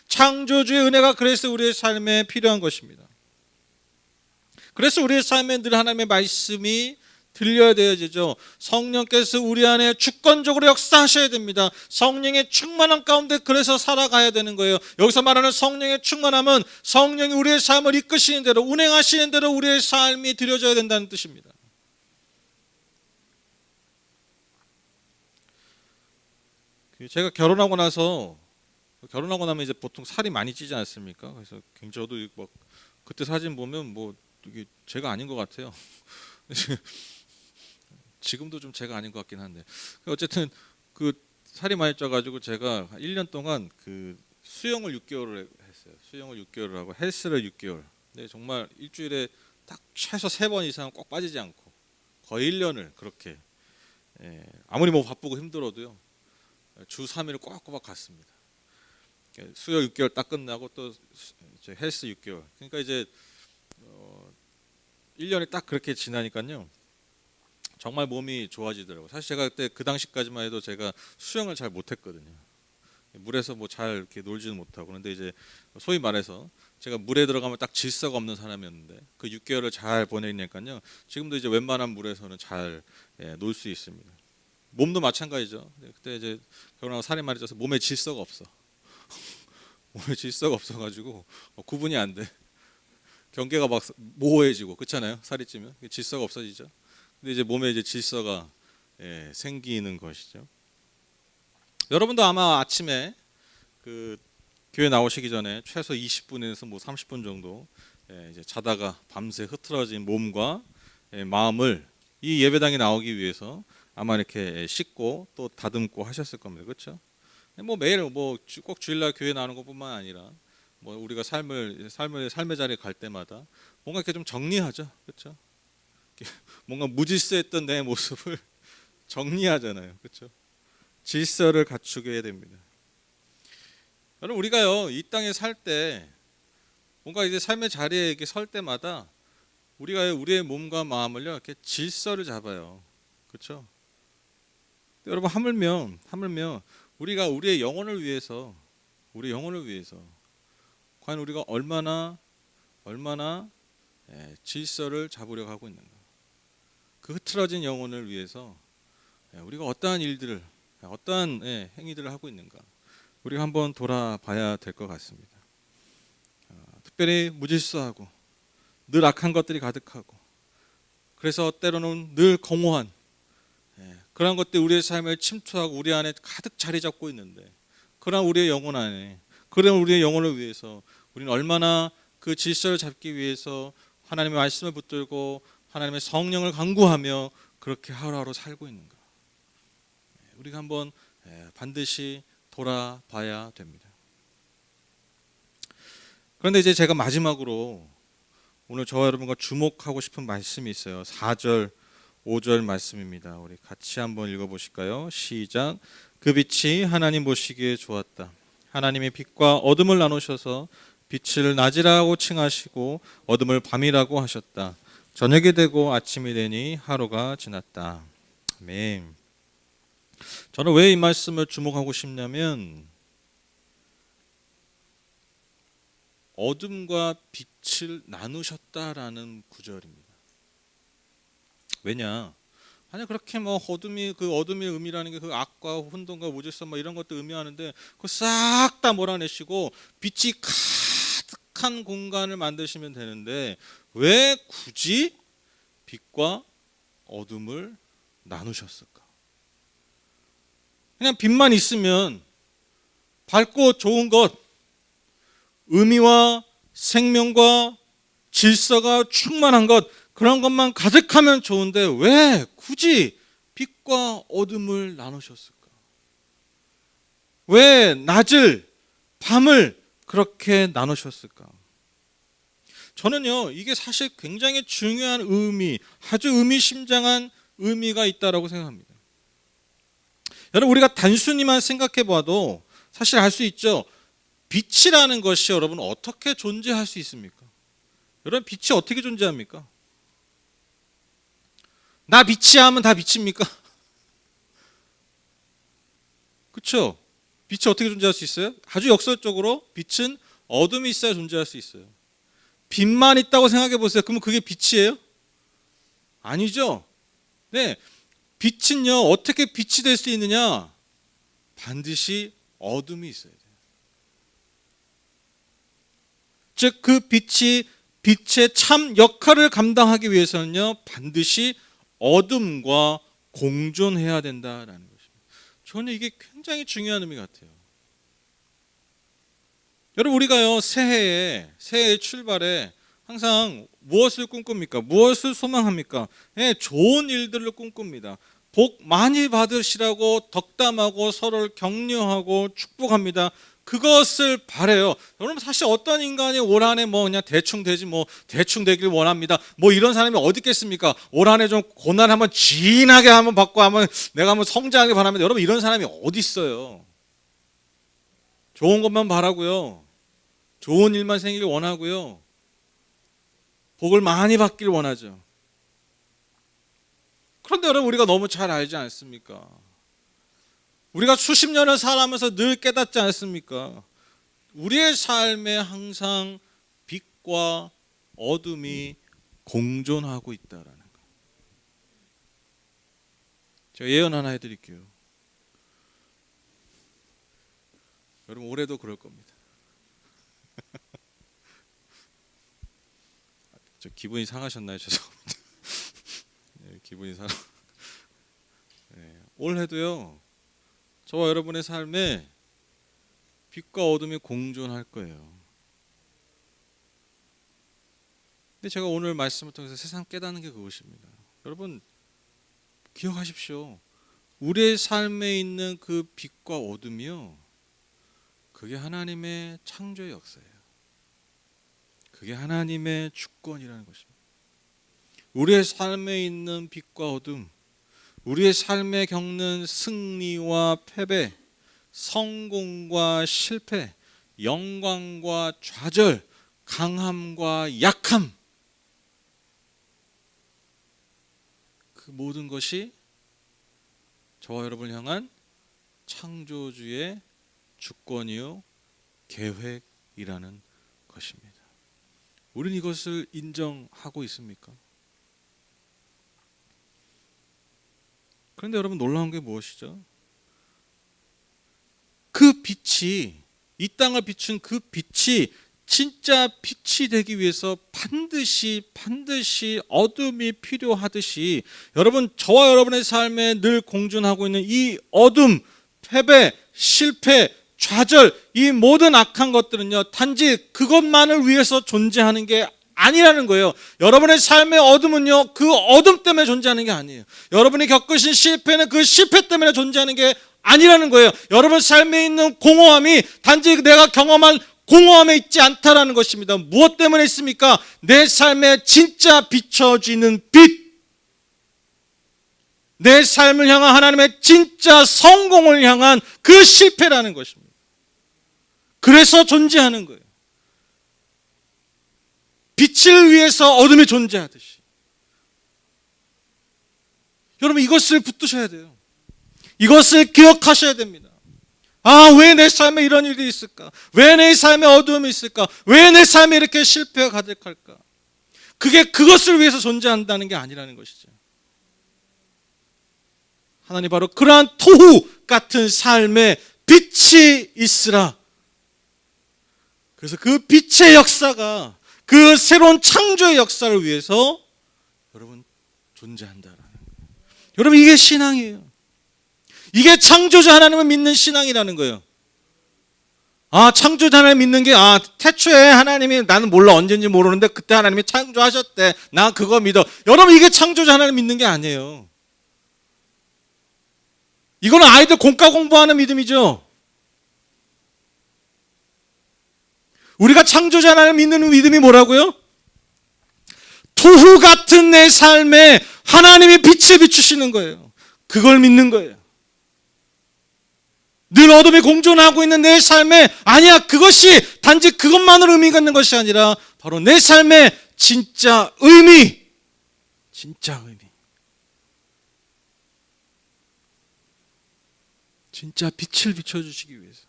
창조주의 은혜가 그래서 우리의 삶에 필요한 것입니다. 그래서 우리의 삶에 늘 하나님의 말씀이 들려야 되어지죠. 성령께서 우리 안에 주권적으로 역사하셔야 됩니다. 성령의 충만함 가운데 그래서 살아가야 되는 거예요. 여기서 말하는 성령의 충만함은 성령이 우리의 삶을 이끄시는 대로 운행하시는 대로 우리의 삶이 드려져야 된다는 뜻입니다. 제가 결혼하고 나면 이제 보통 살이 많이 찌지 않습니까? 그래서 굉장히 저도 막 그때 사진 보면 뭐 이게 제가 아닌 것 같아요. 지금도 좀 제가 아닌 것 같긴 한데 어쨌든 그 살이 많이 쪄가지고 제가 1년 동안 그 수영을 6개월을 했어요. 수영을 6개월을 하고 헬스를 6개월. 근데 정말 일주일에 딱 최소 3번 이상 꼭 빠지지 않고 거의 1년을 그렇게 아무리 뭐 바쁘고 힘들어도요 주 3일을 꼬박꼬박 갔습니다. 수영 6개월 딱 끝나고 또 이제 헬스 6개월. 그러니까 이제 1년이 딱 그렇게 지나니까요. 정말 몸이 좋아지더라고요. 사실 제가 그때 그 당시까지만 해도 제가 수영을 잘 못했거든요. 물에서 뭐 잘 이렇게 놀지는 못하고. 그런데 이제 소위 말해서 제가 물에 들어가면 딱 질서가 없는 사람이었는데 그 6개월을 잘 보내니까요. 지금도 이제 웬만한 물에서는 잘 놀 수 있습니다. 몸도 마찬가지죠. 그때 이제 결혼하고 살이 많이 쪄서 몸에 질서가 없어. 몸에 질서가 없어가지고 구분이 안 돼. 경계가 막 모호해지고 그렇잖아요. 살이 찌면 질서가 없어지죠. 근데 이제 몸에 이제 질서가 생기는 것이죠. 여러분도 아마 아침에 그 교회 나오시기 전에 최소 20분에서 뭐 30분 정도 이제 자다가 밤새 흐트러진 몸과 마음을 이 예배당에 나오기 위해서 아마 이렇게 씻고 또 다듬고 하셨을 겁니다. 그렇죠? 뭐 매일 뭐 꼭 주일날 교회 나오는 것뿐만 아니라 뭐 우리가 삶의 자리에 갈 때마다 뭔가 이렇게 좀 정리하죠. 그렇죠? 뭔가 무질서했던 내 모습을 정리하잖아요. 그렇죠? 질서를 갖추게 됩니다. 여러분 우리가요 이 땅에 살 때 뭔가 이제 삶의 자리에 이렇게 설 때마다 우리가 우리의 몸과 마음을요 이렇게 질서를 잡아요. 그렇죠? 여러분 하물며 우리가 우리의 영혼을 위해서 과연 우리가 얼마나 질서를 잡으려고 하고 있는가? 그 흐트러진 영혼을 위해서 우리가 어떠한 일들을 어떠한 행위들을 하고 있는가? 우리가 한번 돌아봐야 될 것 같습니다. 특별히 무질서하고 늘 악한 것들이 가득하고 그래서 때로는 늘 공허한 그런 것들이 우리의 삶을 침투하고 우리 안에 가득 자리 잡고 있는데 그러나 우리의 영혼 안에 그런 우리의 영혼을 위해서 우리는 얼마나 그 질서를 잡기 위해서 하나님의 말씀을 붙들고 하나님의 성령을 간구하며 그렇게 하루하루 살고 있는가? 우리가 한번 반드시 돌아봐야 됩니다. 그런데 이제 제가 마지막으로 오늘 저와 여러분과 주목하고 싶은 말씀이 있어요. 4절, 5절 말씀입니다. 우리 같이 한번 읽어보실까요? 시작. 그 빛이 하나님 보시기에 좋았다. 하나님이 빛과 어둠을 나누셔서 빛을 낮이라고 칭하시고 어둠을 밤이라고 하셨다. 저녁이 되고 아침이 되니 하루가 지났다. 아멘. 저는 왜 이 말씀을 주목하고 싶냐면 어둠과 빛을 나누셨다라는 구절입니다. 왜냐? 아니 그렇게 뭐 어둠의 의미라는 게 그 악과 혼돈과 무질서 뭐 이런 것도 의미하는데 그 싹 다 몰아내시고 빛이 가득한 공간을 만드시면 되는데 왜 굳이 빛과 어둠을 나누셨을까? 그냥 빛만 있으면 밝고 좋은 것, 의미와 생명과 질서가 충만한 것 그런 것만 가득하면 좋은데 왜 굳이 빛과 어둠을 나누셨을까? 왜 낮을 밤을 그렇게 나누셨을까? 저는요 이게 사실 굉장히 중요한 의미, 아주 의미심장한 의미가 있다라고 생각합니다. 여러분 우리가 단순히만 생각해 봐도 사실 알 수 있죠. 빛이라는 것이 여러분 어떻게 존재할 수 있습니까? 여러분 빛이 어떻게 존재합니까? 나 빛이야 하면 다 빛입니까? 그렇죠? 빛이 어떻게 존재할 수 있어요? 아주 역설적으로 빛은 어둠이 있어야 존재할 수 있어요. 빛만 있다고 생각해 보세요. 그러면 그게 빛이에요? 아니죠. 네, 빛은요 어떻게 빛이 될 수 있느냐? 반드시 어둠이 있어야 돼요. 즉 그 빛이 빛의 참 역할을 감당하기 위해서는요 반드시 어둠과 공존해야 된다라는 것입니다. 저는 이게 굉장히 중요한 의미 같아요. 여러분 우리가요 새해의 출발에 항상 무엇을 꿈꿉니까? 무엇을 소망합니까? 좋은 일들을 꿈꿉니다. 복 많이 받으시라고 덕담하고 서로를 격려하고 축복합니다. 그것을 바래요. 여러분 사실 어떤 인간이 올 한해 뭐 그냥 대충 되지 뭐 대충 되길 원합니다. 뭐 이런 사람이 어디 있겠습니까? 올 한해 좀 고난 한번 진하게 한번 받고 한번 내가 한번 성장하길 바랍니다. 여러분 이런 사람이 어디 있어요? 좋은 것만 바라고요. 좋은 일만 생기길 원하고요. 복을 많이 받길 원하죠. 그런데 여러분 우리가 너무 잘 알지 않습니까? 우리가 수십 년을 살아가면서 늘 깨닫지 않습니까? 우리의 삶에 항상 빛과 어둠이 공존하고 있다라는 거. 제가 예언 하나 해드릴게요. 여러분 올해도 그럴 겁니다. 저 기분이 상하셨나요? 죄송합니다. 네, 기분이 상하. 네, 올해도요. 저와 여러분의 삶에 빛과 어둠이 공존할 거예요. 근데 제가 오늘 말씀을 통해서 세상 깨닫는 게 그것입니다. 여러분 기억하십시오. 우리의 삶에 있는 그 빛과 어둠이요, 그게 하나님의 창조의 역사예요. 그게 하나님의 주권이라는 것입니다. 우리의 삶에 있는 빛과 어둠, 우리의 삶에 겪는 승리와 패배, 성공과 실패, 영광과 좌절, 강함과 약함, 그 모든 것이 저와 여러분을 향한 창조주의 주권이요 계획이라는 것입니다. 우리는 이것을 인정하고 있습니까? 그런데 여러분 놀라운 게 무엇이죠? 그 빛이, 이 땅을 비춘 그 빛이 진짜 빛이 되기 위해서 반드시 어둠이 필요하듯이, 여러분 저와 여러분의 삶에 늘 공존하고 있는 이 어둠, 패배, 실패, 좌절, 이 모든 악한 것들은요 단지 그것만을 위해서 존재하는 게 아니라는 거예요. 여러분의 삶의 어둠은요 그 어둠 때문에 존재하는 게 아니에요. 여러분이 겪으신 실패는 그 실패 때문에 존재하는 게 아니라는 거예요. 여러분 삶에 있는 공허함이 단지 내가 경험한 공허함에 있지 않다라는 것입니다. 무엇 때문에 있습니까? 내 삶에 진짜 비춰지는 빛, 내 삶을 향한 하나님의 진짜 성공을 향한 그 실패라는 것입니다. 그래서 존재하는 거예요. 빛을 위해서 어둠이 존재하듯이. 여러분 이것을 붙드셔야 돼요. 이것을 기억하셔야 됩니다. 아, 왜 내 삶에 이런 일이 있을까? 왜 내 삶에 어두움이 있을까? 왜 내 삶에 이렇게 실패가 가득할까? 그게 그것을 위해서 존재한다는 게 아니라는 것이죠. 하나님 바로 그러한 토후 같은 삶에 빛이 있으라. 그래서 그 빛의 역사가 그 새로운 창조의 역사를 위해서 여러분 존재한다라는 거예요. 여러분 이게 신앙이에요. 이게 창조자 하나님을 믿는 신앙이라는 거예요. 아, 창조자 하나님 믿는 게, 태초에 하나님이, 나는 몰라 언제인지 모르는데 그때 하나님이 창조하셨대, 나 그거 믿어. 여러분 이게 창조자 하나님 믿는 게 아니에요. 이거는 아이들 공과 공부하는 믿음이죠. 우리가 창조자 하나님 믿는 믿음이 뭐라고요? 토후 같은 내 삶에 하나님이 빛을 비추시는 거예요. 그걸 믿는 거예요. 늘 어둠이 공존하고 있는 내 삶에, 아니야, 그것이 단지 그것만으로 의미가 있는 것이 아니라 바로 내 삶의 진짜 의미, 진짜 빛을 비춰주시기 위해서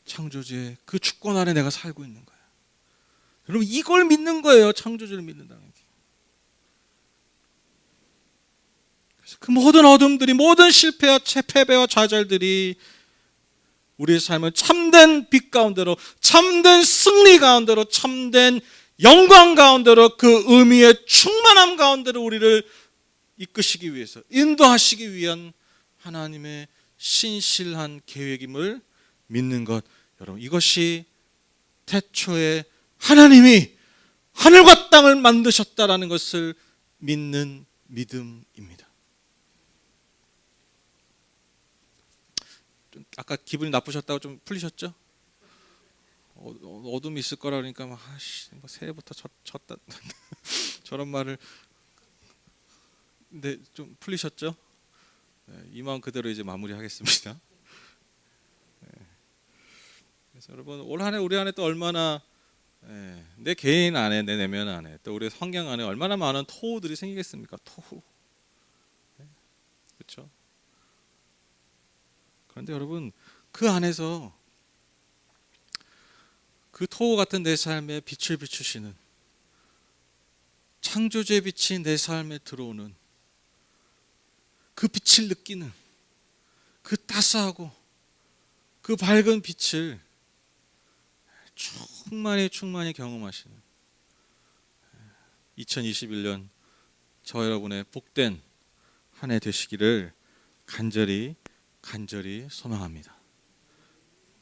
창조주의 그 주권 아래 내가 살고 있는 거야. 여러분 이걸 믿는 거예요. 창조주를 믿는다는 게. 그래서 그 모든 어둠들이, 모든 실패와 패배와 좌절들이 우리의 삶을 참된 빛 가운데로, 참된 승리 가운데로, 참된 영광 가운데로, 그 의미의 충만함 가운데로 우리를 이끄시기 위해서, 인도하시기 위한 하나님의 신실한 계획임을 믿는 것, 여러분 이것이 태초에 하나님이 하늘과 땅을 만드셨다라는 것을 믿는 믿음입니다. 좀 아까 기분이 나쁘셨다고 좀 풀리셨죠? 어둠이 있을 거라 그러니까 새해부터 쳤다 저런 말을. 근데 좀 풀리셨죠? 네, 이 마음 그대로 이제 마무리하겠습니다. 그래서 여러분 올 한 해 우리 안에 또 얼마나, 내 개인 안에, 내 내면 안에, 또 우리 환경 안에 얼마나 많은 토후들이 생기겠습니까? 토후. 그렇죠? 그런데 여러분 그 안에서 그 토후 같은 내 삶에 빛을 비추시는 창조주의 빛이 내 삶에 들어오는 그 빛을 느끼는 그 따스하고 그 밝은 빛을 충만히 경험하시는 2021년 저 여러분의 복된 한 해 되시기를 간절히 소망합니다.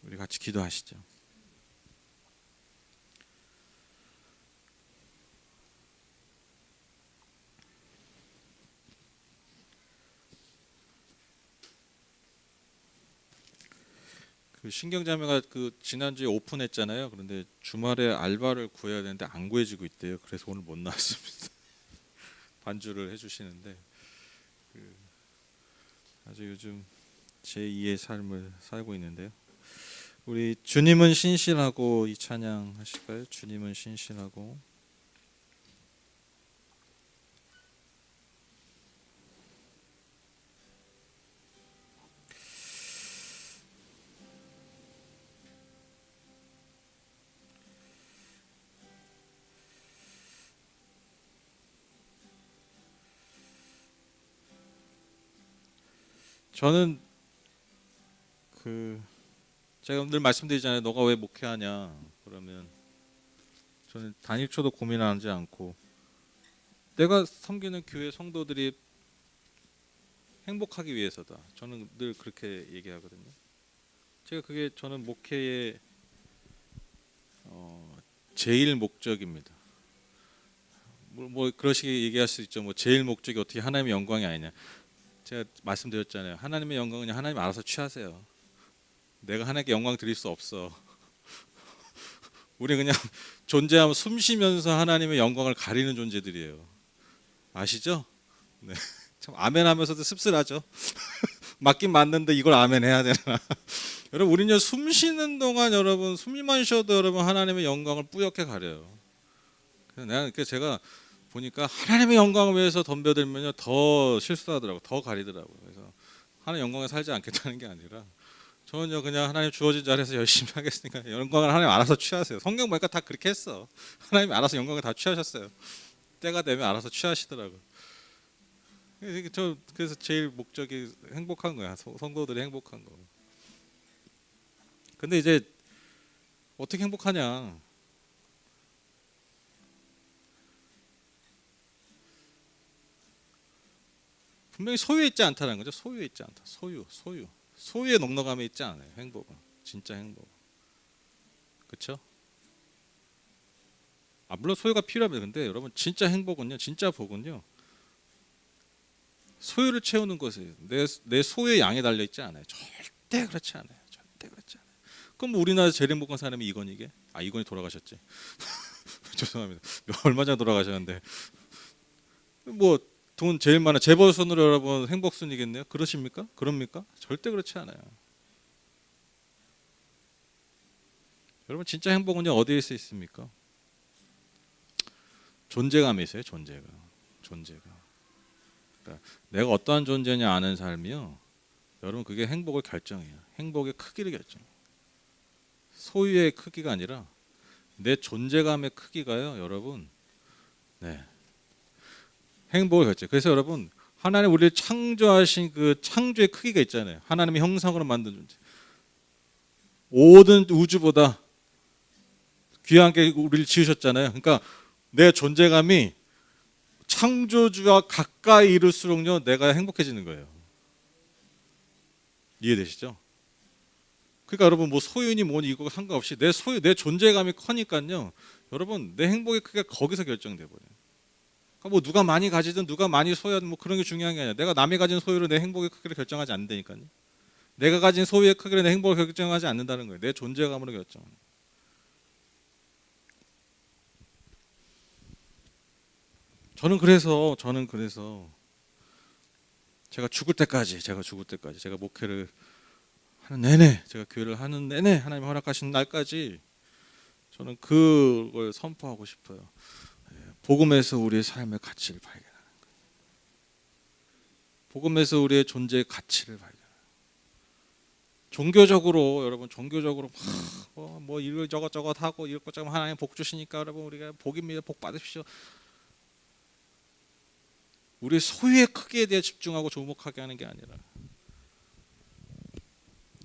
우리 같이 기도하시죠. 그 신경자매가 그 지난주에 오픈했잖아요. 그런데 주말에 알바를 구해야 되는데 안 구해지고 있대요. 그래서 오늘 못 나왔습니다. 반주를 해주시는데 아주 요즘 제2의 삶을 살고 있는데요. 우리 주님은 신실하고 이 찬양 하실까요? 주님은 신실하고. 저는 제가 늘 말씀드리잖아요. 너가 왜 목회하냐? 그러면 저는 단일초도 고민하지 않고 내가 섬기는 교회 성도들이 행복하기 위해서다. 저는 늘 그렇게 얘기하거든요. 제가 그게 저는 목회의 제일 목적입니다. 뭐 그러시게 얘기할 수 있죠. 뭐 제일 목적이 어떻게 하나님의 영광이 아니냐. 제가 말씀드렸잖아요. 하나님의 영광은 하나님 알아서 취하세요. 내가 하나님께 영광 드릴 수 없어. 우리 그냥 존재하면 숨 쉬면서 하나님의 영광을 가리는 존재들이에요. 아시죠? 네. 참 아멘 하면서도 씁쓸하죠. 맞긴 맞는데 이걸 아멘 해야 되나? 여러분 우리는 숨 쉬는 동안 여러분 숨만 쉬어도 여러분 하나님의 영광을 뿌옇게 가려요. 그래서 제가 보니까 하나님의 영광을 위해서 덤벼들면요 더 실수하더라고, 더 가리더라고. 그래서 하나님 영광에 살지 않겠다는 게 아니라 저는요 그냥 하나님 주어진 자리에서 열심히 하겠으니까 영광을 하나님 알아서 취하세요. 성경 보니까 다 그렇게 했어. 하나님 알아서 영광을 다 취하셨어요. 때가 되면 알아서 취하시더라고. 그래서 제일 목적이 행복한 거야. 성도들이 행복한 거. 근데 이제 어떻게 행복하냐? 분명히 소유에 있지 않다는 거죠. 소유에 있지 않다. 소유의 넉넉함에 있지 않아요. 행복은 진짜 행복. 그렇죠? 물론 소유가 필요합니다. 근데 여러분 진짜 행복은요, 진짜 복은요, 소유를 채우는 것에 내 소유의 양에 달려 있지 않아요. 절대 그렇지 않아요. 절대 그렇지 않아요. 그럼 뭐 우리나라 제일 행복한 사람이 이건희게? 이건희 돌아가셨지. 죄송합니다. 얼마 전에 돌아가셨는데 뭐. 돈 제일 많은 재벌손으로 여러분 행복순이겠네요. 그러십니까? 그럽니까? 절대 그렇지 않아요. 여러분 진짜 행복은요 어디에 있습니까? 존재감에 있어요. 존재가. 그러니까 내가 어떠한 존재냐 아는 삶이요. 여러분 그게 행복을 결정해요. 행복의 크기를 결정해요. 소유의 크기가 아니라 내 존재감의 크기가요. 여러분. 네. 행복을 결정. 그래서 여러분 하나님 우리를 창조하신 그 창조의 크기가 있잖아요. 하나님의 형상으로 만든 존재. 모든 우주보다 귀하게 우리를 지으셨잖아요. 그러니까 내 존재감이 창조주와 가까이 이룰수록요 내가 행복해지는 거예요. 이해되시죠? 그러니까 여러분 뭐 소유니 뭐니 이거 상관없이 내 존재감이 커니까요. 여러분 내 행복의 크기가 거기서 결정돼 버려요. 뭐 누가 많이 가지든 누가 많이 소유하든 뭐 그런 게 중요한 게 아니라 내가 남이 가진 소유로 내 행복의 크기를 결정하지 않는다니까요. 내가 가진 소유의 크기로 내 행복을 결정하지 않는다는 거예요. 내 존재감으로 결정하는 거예요. 저는 그래서 제가 죽을 때까지 제가 목회를 하는 내내, 제가 교회를 하는 내내 하나님 허락하신 날까지 저는 그걸 선포하고 싶어요. 복음에서 우리의 삶의 가치를 발견하는 거예요. 복음에서 우리의 존재의 가치를 발견하는 거예요. 종교적으로 여러분 뭐 이걸 저것 하고 이것저것 하나님 복 주시니까 여러분 우리가 복입니다. 복 받으십시오. 우리의 소유의 크기에 대해 집중하고 주목하게 하는 게 아니라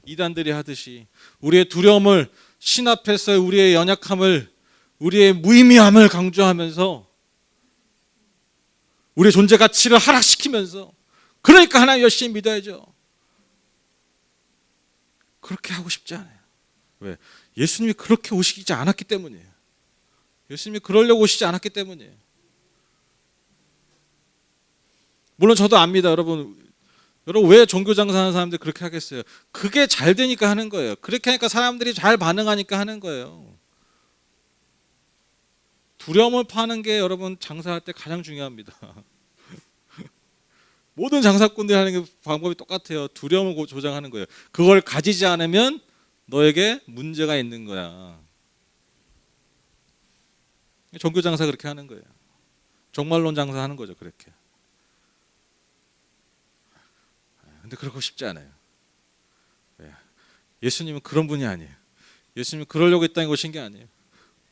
이단들이 하듯이 우리의 두려움을, 신 앞에서 우리의 연약함을, 우리의 무의미함을 강조하면서 우리의 존재 가치를 하락시키면서 그러니까 하나님 열심히 믿어야죠. 그렇게 하고 싶지 않아요. 왜? 예수님이 그렇게 오시지 않았기 때문이에요. 예수님이 그러려고 오시지 않았기 때문이에요. 물론 저도 압니다. 여러분 왜 종교 장사하는 사람들이 그렇게 하겠어요? 그게 잘 되니까 하는 거예요. 그렇게 하니까 사람들이 잘 반응하니까 하는 거예요. 두려움을 파는 게 여러분 장사할 때 가장 중요합니다. 모든 장사꾼들이 하는 방법이 똑같아요. 두려움을 조장하는 거예요. 그걸 가지지 않으면 너에게 문제가 있는 거야. 종교 장사 그렇게 하는 거예요. 종말론 장사하는 거죠. 그렇게. 근데 그러고 싶지 않아요. 예수님은 그런 분이 아니에요. 예수님은 그러려고 이 땅에 오신 게 아니에요.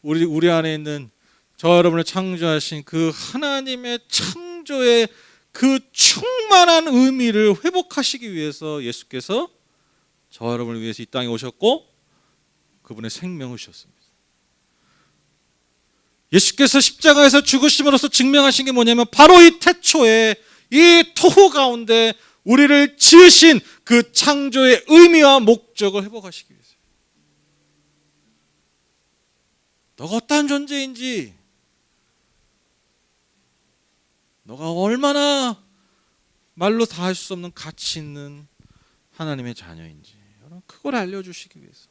우리 안에 있는 저와 여러분을 창조하신 그 하나님의 창조의 그 충만한 의미를 회복하시기 위해서 예수께서 저와 여러분을 위해서 이 땅에 오셨고 그분의 생명을 주셨습니다. 예수께서 십자가에서 죽으심으로써 증명하신 게 뭐냐면 바로 이 태초에 이 토후 가운데 우리를 지으신 그 창조의 의미와 목적을 회복하시기 위해서. 너가 어떠한 존재인지, 너가 얼마나 말로 다 할 수 없는 가치 있는 하나님의 자녀인지 여러분 그걸 알려주시기 위해서.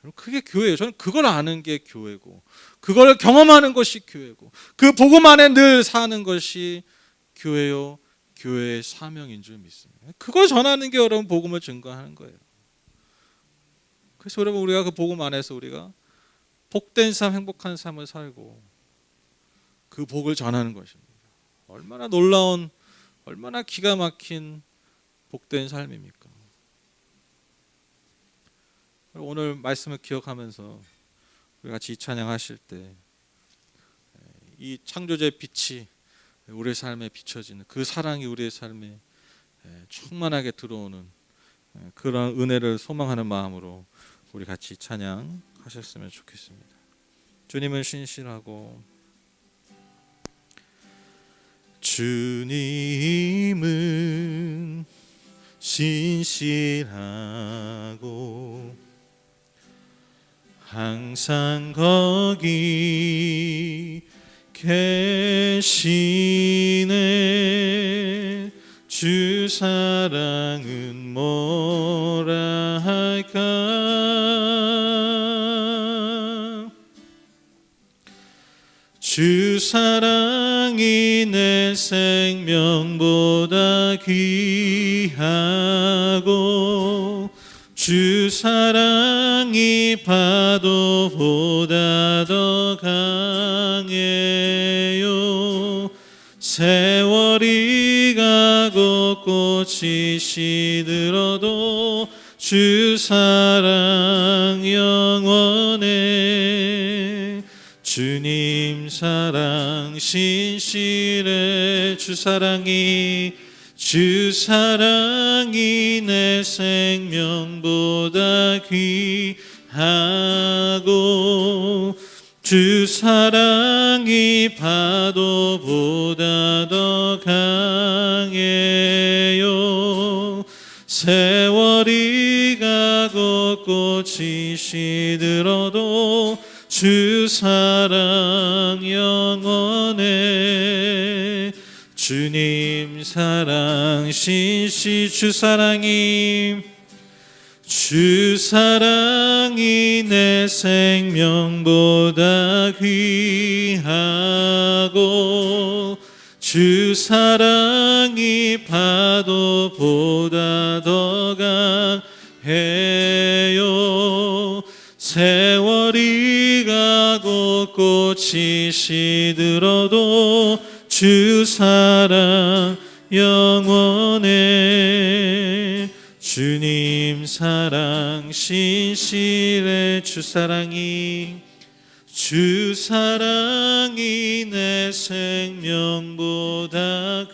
여러분 그게 교회예요. 저는 그걸 아는 게 교회고 그걸 경험하는 것이 교회고 그 복음 안에 늘 사는 것이 교회요 교회의 사명인 줄 믿습니다. 그걸 전하는 게 여러분 복음을 증거하는 거예요. 그래서 여러분 우리가 그 복음 안에서 우리가 복된 삶, 행복한 삶을 살고 그 복을 전하는 것입니다. 얼마나 놀라운, 얼마나 기가 막힌 복된 삶입니까? 오늘 말씀을 기억하면서 우리 같이 이 찬양하실 때 이 창조주의 빛이 우리의 삶에 비춰지는 그 사랑이 우리의 삶에 충만하게 들어오는 그런 은혜를 소망하는 마음으로 우리 같이 찬양하셨으면 좋겠습니다. 주님은 신실하고 주님은 신실하고 항상 거기 계시네. 주 사랑은 뭐라 할까. 주 사랑이 내 생명보다 귀하고 주 사랑이 파도보다 더 강해요. 세월이 가고 꽃이 시들어도 주 사랑 영원해. 주님 사랑 신실해. 주 사랑이 내 생명보다 귀하고 주 사랑이 파도보다 더 강해요. 세월이 가고 꽃이 시들어도 주 사랑 영원해. 주님 사랑 신실. 주 사랑이 내 생명보다 귀하고 주 사랑이 파도보다 더 강해요. 세월이 가고 꽃이 시들어도 주 사랑 영원해. 주님 사랑 신실해. 주 사랑이 내 생명보다 보다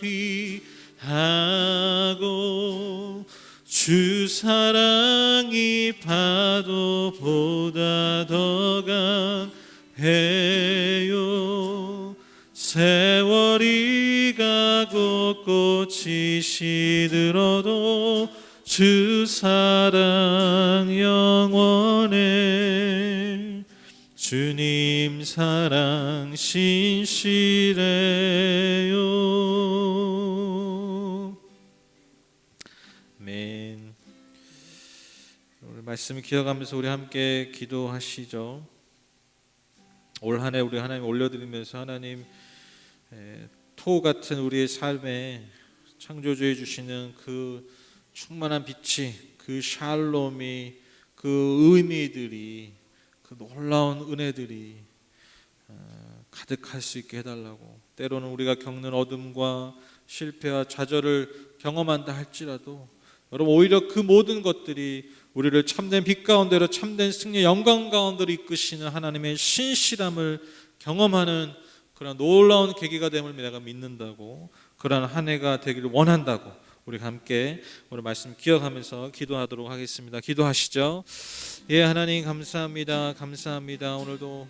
귀하고 주 사랑이 파도보다 더 강해요. 세월이 가고 꽃이 시들어도 주 사랑 영원해. 주님 사랑 신실해요. 아멘. 오늘 말씀 기억하면서 우리 함께 기도하시죠. 올 한 해 우리 하나님 올려드리면서 하나님 토 같은 우리의 삶에 창조주해 주시는 그 충만한 빛이, 그 샬롬이, 그 의미들이, 그 놀라운 은혜들이 가득할 수 있게 해달라고. 때로는 우리가 겪는 어둠과 실패와 좌절을 경험한다 할지라도 여러분 오히려 그 모든 것들이 우리를 참된 빛 가운데로 참된 승리의 영광 가운데로 이끄시는 하나님의 신실함을 경험하는 그런 놀라운 계기가 됨을 내가 믿는다고, 그런 한 해가 되기를 원한다고 우리가 함께 오늘 말씀 기억하면서 기도하도록 하겠습니다. 기도하시죠. 예, 하나님 감사합니다. 감사합니다. 오늘도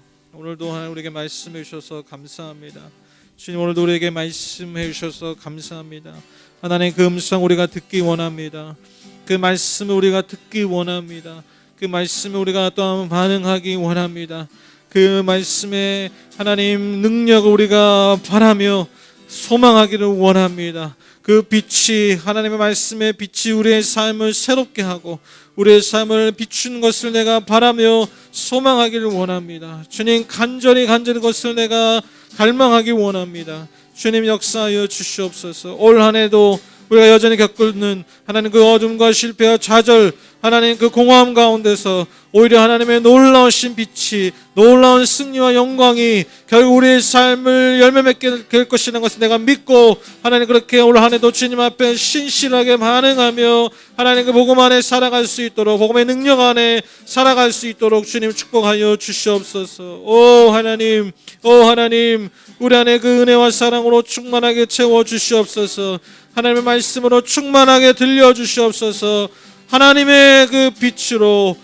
하나님 우리에게 말씀해 주셔서 감사합니다. 주님 오늘도 우리에게 말씀해 주셔서 감사합니다. 하나님 그 음성 우리가 듣기 원합니다. 그 말씀을 우리가 듣기 원합니다. 그 말씀에 우리가 또 한번 반응하기 원합니다. 그 말씀에 하나님 능력을 우리가 바라며 소망하기를 원합니다. 그 빛이, 하나님의 말씀의 빛이 우리의 삶을 새롭게 하고 우리의 삶을 비추는 것을 내가 바라며 소망하기를 원합니다. 주님 간절히 그것을 내가 갈망하기 원합니다. 주님 역사하여 주시옵소서. 올 한 해도 우리가 여전히 겪는 하나님 그 어둠과 실패와 좌절, 하나님 그 공허함 가운데서 오히려 하나님의 놀라우신 빛이, 놀라운 승리와 영광이 결국 우리의 삶을 열매 맺게 될 것이라는 것을 내가 믿고 하나님 그렇게 올 한 해도 주님 앞에 신실하게 반응하며 하나님 그 복음 안에 살아갈 수 있도록, 복음의 능력 안에 살아갈 수 있도록 주님 축복하여 주시옵소서. 오 하나님 우리 안에 그 은혜와 사랑으로 충만하게 채워 주시옵소서. 하나님의 말씀으로 충만하게 들려주시옵소서. 하나님의 그 빛으로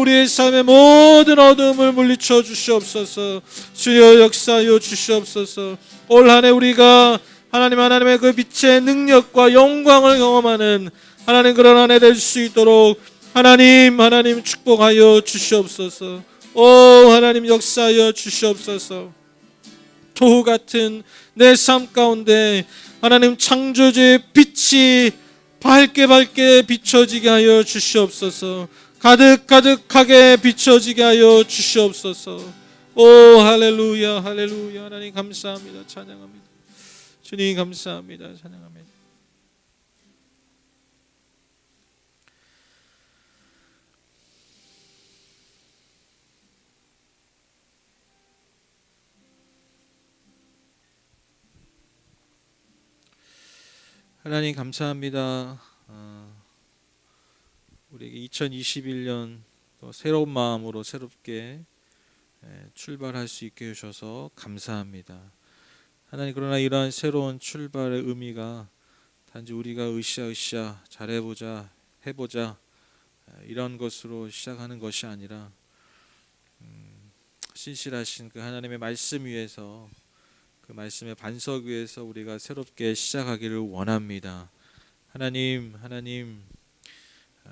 우리의 삶의 모든 어둠을 물리쳐 주시옵소서. 주여 역사하여 주시옵소서. 올 한 해 우리가 하나님의 그 빛의 능력과 영광을 경험하는 하나님 그런 한 해 될 수 있도록 하나님 축복하여 주시옵소서. 오 하나님 역사하여 주시옵소서. 토후 같은 내 삶 가운데 하나님 창조주의 빛이 밝게 비춰지게 하여 주시옵소서. 가득하게 비춰지게 하여 주시옵소서. 오 할렐루야 하나님 감사합니다. 찬양합니다. 주님 감사합니다. 찬양합니다. 하나님 감사합니다. 우리에게 2021년 또 새로운 마음으로 새롭게 출발할 수 있게 해주셔서 감사합니다. 하나님 그러나 이러한 새로운 출발의 의미가 단지 우리가 으쌰 잘해보자 해보자 이런 것으로 시작하는 것이 아니라 신실하신 그 하나님의 말씀 위에서, 그 말씀의 반석 위에서 우리가 새롭게 시작하기를 원합니다. 하나님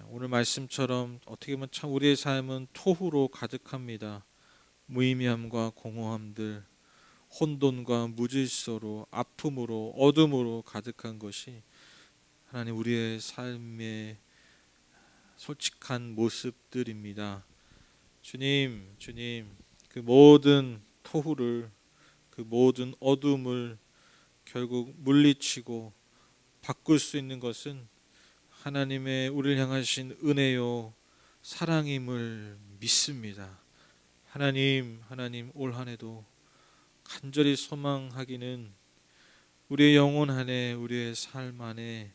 오늘 말씀처럼 어떻게 보면 참 우리의 삶은 토후로 가득합니다. 무의미함과 공허함들, 혼돈과 무질서로, 아픔으로, 어둠으로 가득한 것이 하나님 우리의 삶의 솔직한 모습들입니다. 주님 그 모든 토후를, 그 모든 어둠을 결국 물리치고 바꿀 수 있는 것은 하나님의 우리를 향하신 은혜요 사랑임을 믿습니다. 하나님 올 한 해도 간절히 소망하기는 우리의 영혼 안에, 우리의 삶 안에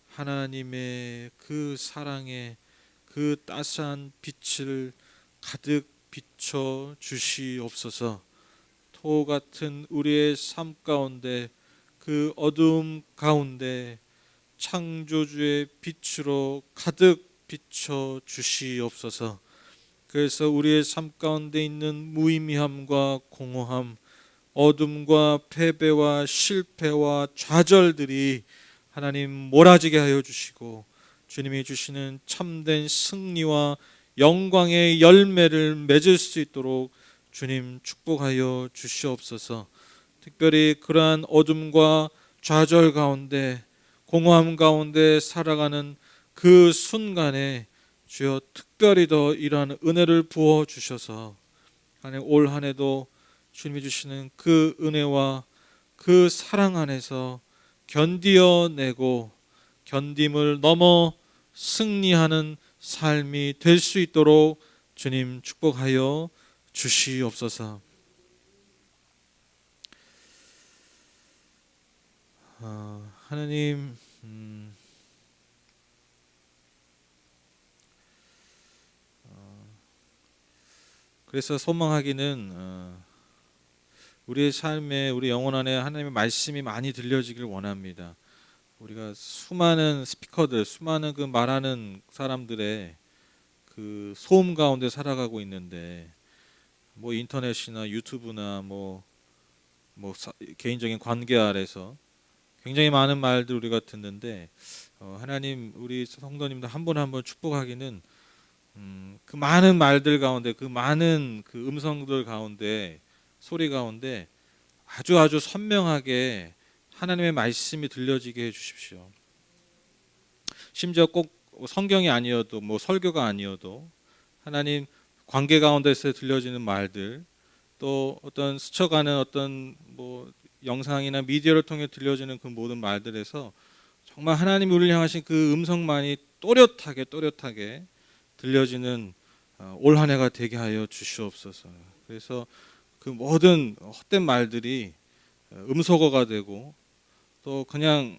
하나님의 그 사랑의 그 따스한 빛을 가득 비춰 주시옵소서. 소 같은 우리의 삶 가운데 그 어두움 가운데 창조주의 빛으로 가득 비춰 주시옵소서. 그래서 우리의 삶 가운데 있는 무의미함과 공허함, 어둠과 패배와 실패와 좌절들이 하나님 몰아지게 하여 주시고 주님이 주시는 참된 승리와 영광의 열매를 맺을 수 있도록 주님 축복하여 주시옵소서. 특별히 그러한 어둠과 좌절 가운데 공허함 가운데 살아가는 그 순간에 주여 특별히 더 이러한 은혜를 부어 주셔서 올 한 해도 주님이 주시는 그 은혜와 그 사랑 안에서 견디어내고 견딤을 넘어 승리하는 삶이 될 수 있도록 주님 축복하여 주시옵소서. 하나님, 그래서 소망하기는 우리의 삶에 우리 영혼 안에 하나님의 말씀이 많이 들려지길 원합니다. 우리가 수많은 스피커들, 수많은 그 말하는 사람들의 그 소음 가운데 살아가고 있는데 뭐 인터넷이나 유튜브나 개인적인 관계 아래서 굉장히 많은 말들 우리가 듣는데 하나님 우리 성도님들 한 분 한 분 축복하기는 그 많은 말들 가운데 그 많은 그 음성들 가운데 소리 가운데 아주 선명하게 하나님의 말씀이 들려지게 해 주십시오. 심지어 꼭 성경이 아니어도 뭐 설교가 아니어도 하나님 관계 가운데서 들려지는 말들 또 어떤 스쳐가는 어떤 뭐 영상이나 미디어를 통해 들려지는 그 모든 말들에서 정말 하나님이 우리를 향하신 그 음성만이 또렷하게 들려지는 올 한 해가 되게 하여 주시옵소서. 그래서 그 모든 헛된 말들이 음소거가 되고 또 그냥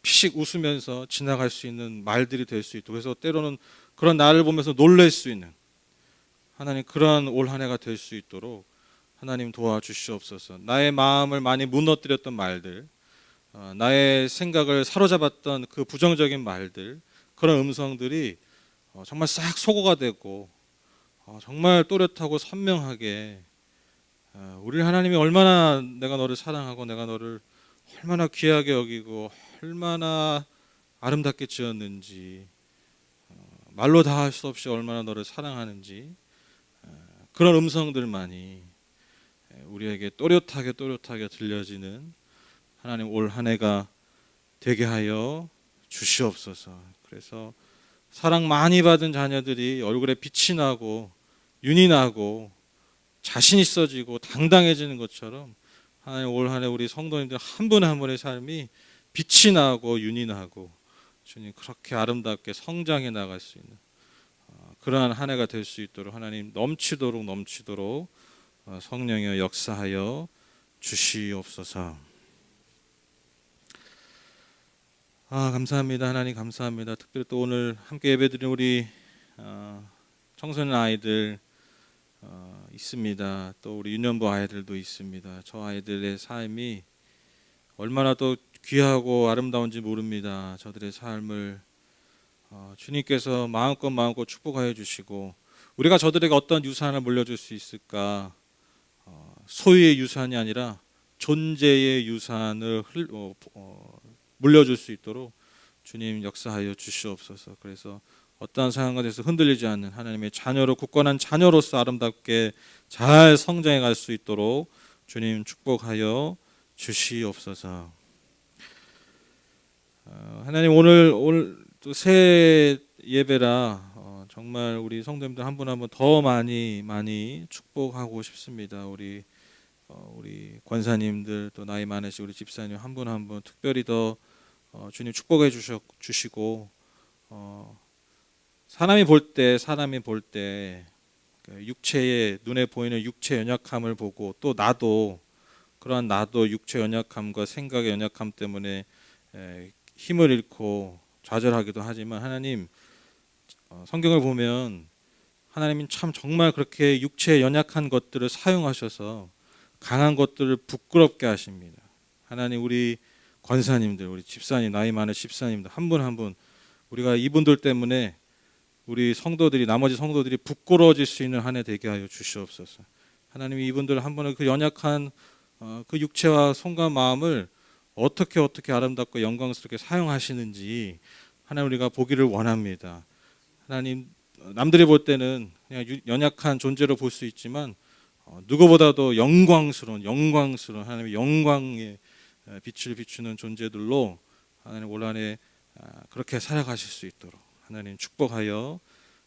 피식 웃으면서 지나갈 수 있는 말들이 될 수 있도록 그래서 때로는 그런 나를 보면서 놀랄 수 있는 하나님 그러한 올 한 해가 될 수 있도록 하나님 도와주시옵소서. 나의 마음을 많이 무너뜨렸던 말들, 나의 생각을 사로잡았던 그 부정적인 말들, 그런 음성들이 정말 싹 소거가 되고 정말 또렷하고 선명하게 우리 하나님이 얼마나 내가 너를 사랑하고 내가 너를 얼마나 귀하게 여기고 얼마나 아름답게 지었는지 말로 다 할 수 없이 얼마나 너를 사랑하는지 그런 음성들만이 우리에게 또렷하게 들려지는 하나님 올 한 해가 되게 하여 주시옵소서. 그래서 사랑 많이 받은 자녀들이 얼굴에 빛이 나고 윤이 나고 자신 있어지고 당당해지는 것처럼 하나님 올 한 해 우리 성도님들 한 분 한 분의 삶이 빛이 나고 윤이 나고 주님 그렇게 아름답게 성장해 나갈 수 있는 그러한 한 해가 될 수 있도록 하나님 넘치도록 성령여 역사하여 주시옵소서. 감사합니다. 하나님 감사합니다. 특별히 또 오늘 함께 예배드린 우리 청소년 아이들 있습니다. 또 우리 유년부 아이들도 있습니다. 저 아이들의 삶이 얼마나 또 귀하고 아름다운지 모릅니다. 저들의 삶을 주님께서 마음껏 축복하여 주시고 우리가 저들에게 어떤 유산을 물려줄 수 있을까? 소유의 유산이 아니라 존재의 유산을 물려줄 수 있도록 주님 역사하여 주시옵소서. 그래서 어떠한 상황 가운데서 흔들리지 않는 하나님의 자녀로 굳건한 자녀로서 아름답게 잘 성장해 갈 수 있도록 주님 축복하여 주시옵소서. 하나님 오늘 또 새 예배라 정말 우리 성도님들 한 분 한 분 더 많이 축복하고 싶습니다. 우리 권사님들 또 나이 많으신 우리 집사님 한 분 한 분 특별히 더 주님 축복해 주시고 사람이 볼 때 육체의 눈에 보이는 육체 연약함을 보고 또 나도 육체 연약함과 생각의 연약함 때문에 힘을 잃고 좌절하기도 하지만 하나님 성경을 보면 하나님은 참 정말 그렇게 육체의 연약한 것들을 사용하셔서 강한 것들을 부끄럽게 하십니다. 하나님, 우리 권사님들, 우리 집사님, 나이 많은 집사님들 한 분 한 분, 우리가 이분들 때문에 우리 성도들이, 나머지 성도들이 부끄러워질 수 있는 한 해 되게 하여 주시옵소서. 하나님, 이분들 한 분의 그 연약한 그 육체와 손과 마음을 어떻게 아름답고 영광스럽게 사용하시는지 하나님, 우리가 보기를 원합니다. 하나님, 남들이 볼 때는 그냥 연약한 존재로 볼 수 있지만 누구보다도 영광스러운 하나님의 영광의 빛을 비추는 존재들로 하나님 올 한해 그렇게 살아가실 수 있도록 하나님 축복하여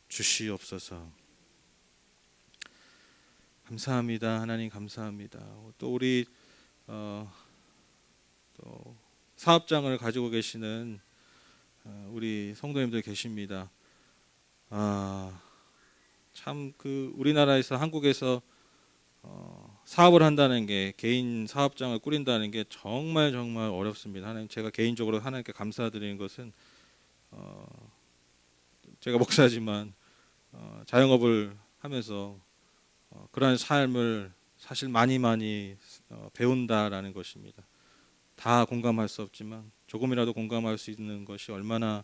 주시옵소서. 감사합니다. 하나님 감사합니다. 또 우리 또 사업장을 가지고 계시는 우리 성도님들 계십니다. 참 그 우리나라에서, 한국에서 사업을 한다는 게, 개인 사업장을 꾸린다는 게 정말 어렵습니다. 하나님, 제가 개인적으로 하나님께 감사드리는 것은 제가 목사지만 자영업을 하면서 그러한 삶을 사실 많이 배운다라는 것입니다. 다 공감할 수 없지만 조금이라도 공감할 수 있는 것이 얼마나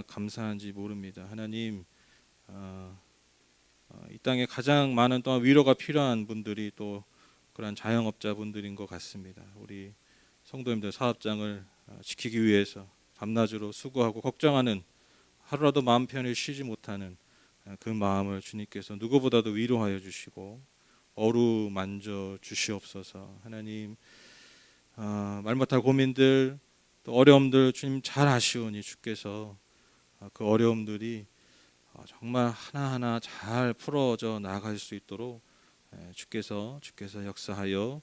감사한지 모릅니다. 하나님, 이 땅에 가장 많은 또한 위로가 필요한 분들이 또 그런 자영업자분들인 것 같습니다. 우리 성도님들 사업장을 지키기 위해서 밤낮으로 수고하고 걱정하는, 하루라도 마음 편히 쉬지 못하는 그 마음을 주님께서 누구보다도 위로하여 주시고 어루만져 주시옵소서. 하나님, 말 못할 고민들, 또 어려움들 주님 잘 아시오니 주께서 그 어려움들이 정말 하나하나 잘 풀어져 나아갈 수 있도록 주께서 역사하여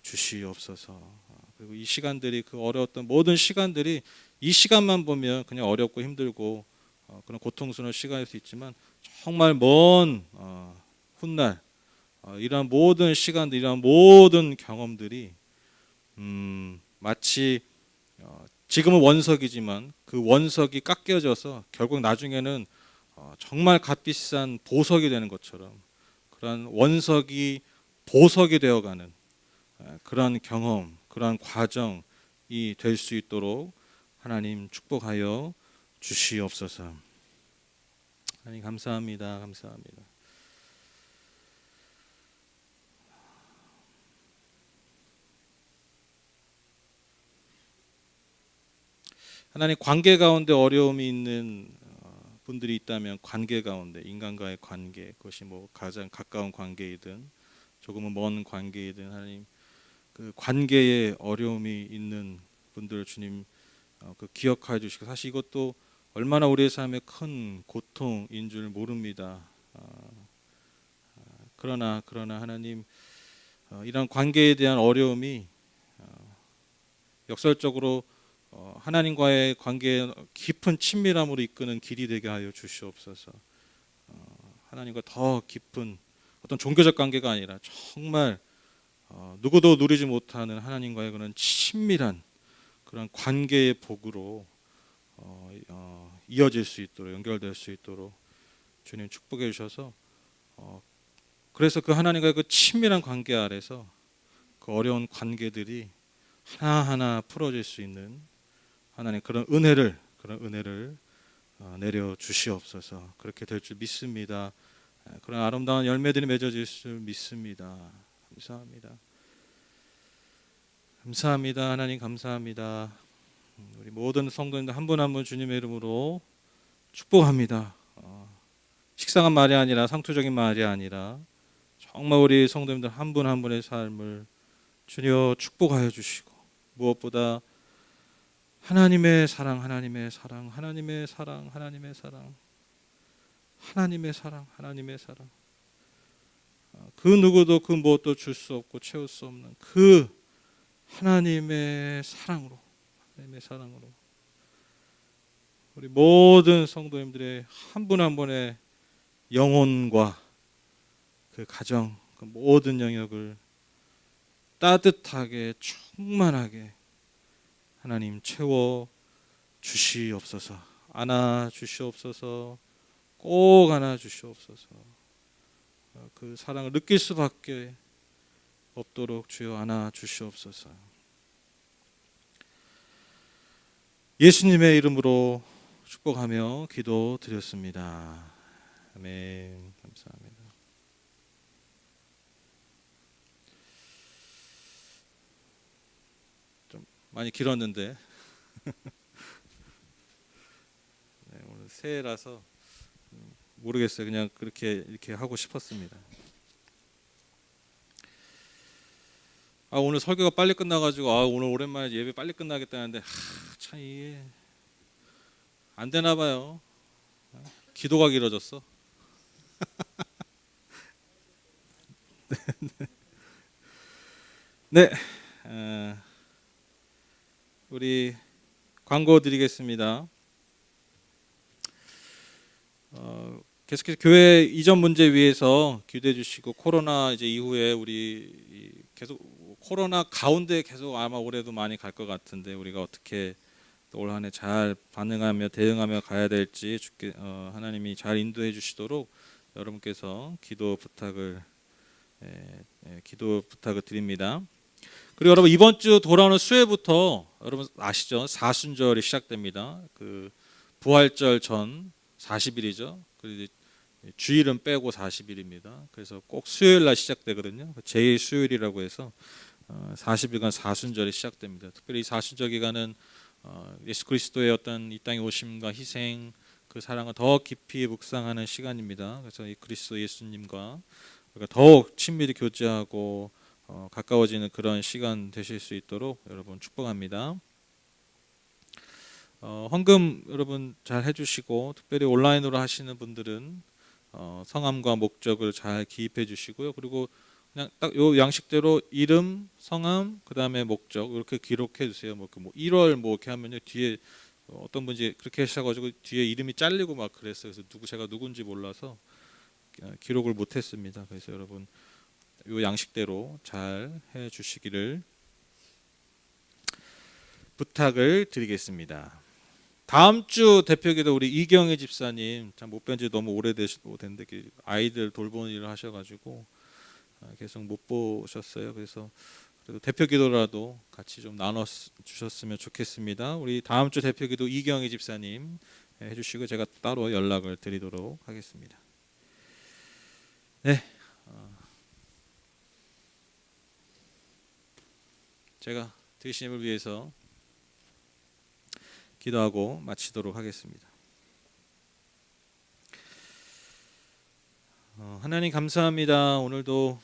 주시옵소서. 그리고 이 시간들이, 그 어려웠던 모든 시간들이 이 시간만 보면 그냥 어렵고 힘들고 그런 고통스러운 시간일 수 있지만 정말 먼 훗날 이러한 모든 시간들, 이러한 모든 경험들이 마치 지금은 원석이지만 그 원석이 깎여져서 결국 나중에는 정말 값비싼 보석이 되는 것처럼, 그러한 원석이 보석이 되어가는 그러한 경험, 그러한 과정이 될 수 있도록 하나님 축복하여 주시옵소서. 하나님 감사합니다. 하나님, 관계 가운데 어려움이 있는 분들이 있다면, 관계 가운데, 인간과의 관계, 그것이 뭐 가장 가까운 관계이든 조금은 먼 관계이든, 하나님 그 관계에 어려움이 있는 분들 주님 그 기억하여 주시고, 사실 이것도 얼마나 우리의 삶에 큰 고통인 줄 모릅니다. 그러나 하나님, 이런 관계에 대한 어려움이 역설적으로 하나님과의 관계의 깊은 친밀함으로 이끄는 길이 되게 하여 주시옵소서. 하나님과 더 깊은 어떤 종교적 관계가 아니라 정말 누구도 누리지 못하는 하나님과의 그런 친밀한 그런 관계의 복으로 이어질 수 있도록, 연결될 수 있도록 주님 축복해 주셔서, 그래서 그 하나님과의 그 친밀한 관계 아래서 그 어려운 관계들이 하나하나 풀어질 수 있는 하나님 그런 은혜를 내려 주시옵소서. 그렇게 될 줄 믿습니다. 그런 아름다운 열매들이 맺어질 줄 믿습니다. 감사합니다. 하나님 감사합니다. 우리 모든 성도님들 한 분 한 분 주님의 이름으로 축복합니다. 식상한 말이 아니라, 상투적인 말이 아니라 정말 우리 성도님들 한 분 한 분의 삶을 주여 축복하여 주시고, 무엇보다 하나님의 사랑, 그 누구도 그 무엇도 줄 수 없고 채울 수 없는 그 하나님의 사랑으로 우리 모든 성도님들의 한 분 한 분의 영혼과 그 가정, 그 모든 영역을 따뜻하게 충만하게 하나님 채워 주시옵소서. 안아 주시옵소서. 꼭 안아 주시옵소서. 그 사랑을 느낄 수밖에 없도록 주여 안아 주시옵소서. 예수님의 이름으로 축복하며 기도드렸습니다. 아멘. 감사합니다. 좀 많이 길었는데 네, 오늘 새해라서 모르겠어요. 그냥 그렇게 이렇게 하고 싶었습니다. 오늘 설교가 빨리 끝나가지고 오늘 오랜만에 예배 빨리 끝나겠다는데 참 이게 안 되나 봐요. 기도가 길어졌어. 네, 우리 광고 드리겠습니다. 계속해서 교회 이전 문제 위해서 기도해 주시고 코로나 이제 이후에 우리 계속 코로나 가운데 계속 아마 올해도 많이 갈 것 같은데 우리가 어떻게 올 한 해 잘 반응하며 대응하며 가야 될지 주께 하나님이 잘 인도해 주시도록 여러분께서 기도 부탁을 드립니다. 그리고 여러분 이번 주 돌아오는 수요일부터 여러분 아시죠? 사순절이 시작됩니다. 그 부활절 전 40일이죠. 그리고 주일은 빼고 40일입니다. 그래서 꼭 수요일 날 시작되거든요. 제2 수요일이라고 해서 40일간 사순절이 시작됩니다. 특별히 이 사순절 기간은 예수 그리스도의 어떤 이 땅에 오심과 희생, 그 사랑을 더 깊이 묵상하는 시간입니다. 그래서 이 그리스도 예수님과 우리가 더욱 친밀히 교제하고 가까워지는 그런 시간 되실 수 있도록 여러분 축복합니다. 헌금 여러분 잘 해주시고 특별히 온라인으로 하시는 분들은 성함과 목적을 잘 기입해 주시고요. 그리고 그냥 딱 요 양식대로 이름, 성함, 그 다음에 목적 이렇게 기록해 주세요. 뭐 1월 뭐 이렇게 하면요 뒤에 어떤 분이 그렇게 하셔가지고 뒤에 이름이 잘리고 막 그랬어요. 그래서 제가 누군지 몰라서 기록을 못했습니다. 그래서 여러분 요 양식대로 잘 해주시기를 부탁을 드리겠습니다. 다음 주 대표기도 우리 이경희 집사님 참 못 뵌 지 너무 오래됐는데 아이들 돌보는 일을 하셔가지고 계속 못 보셨어요. 그래서 그래도 대표기도라도 같이 좀 나눠 주셨으면 좋겠습니다. 우리 다음 주 대표기도 이경희 집사님 해주시고 제가 따로 연락을 드리도록 하겠습니다. 네, 제가 드리심을 위해서 기도하고 마치도록 하겠습니다. 하나님 감사합니다. 오늘도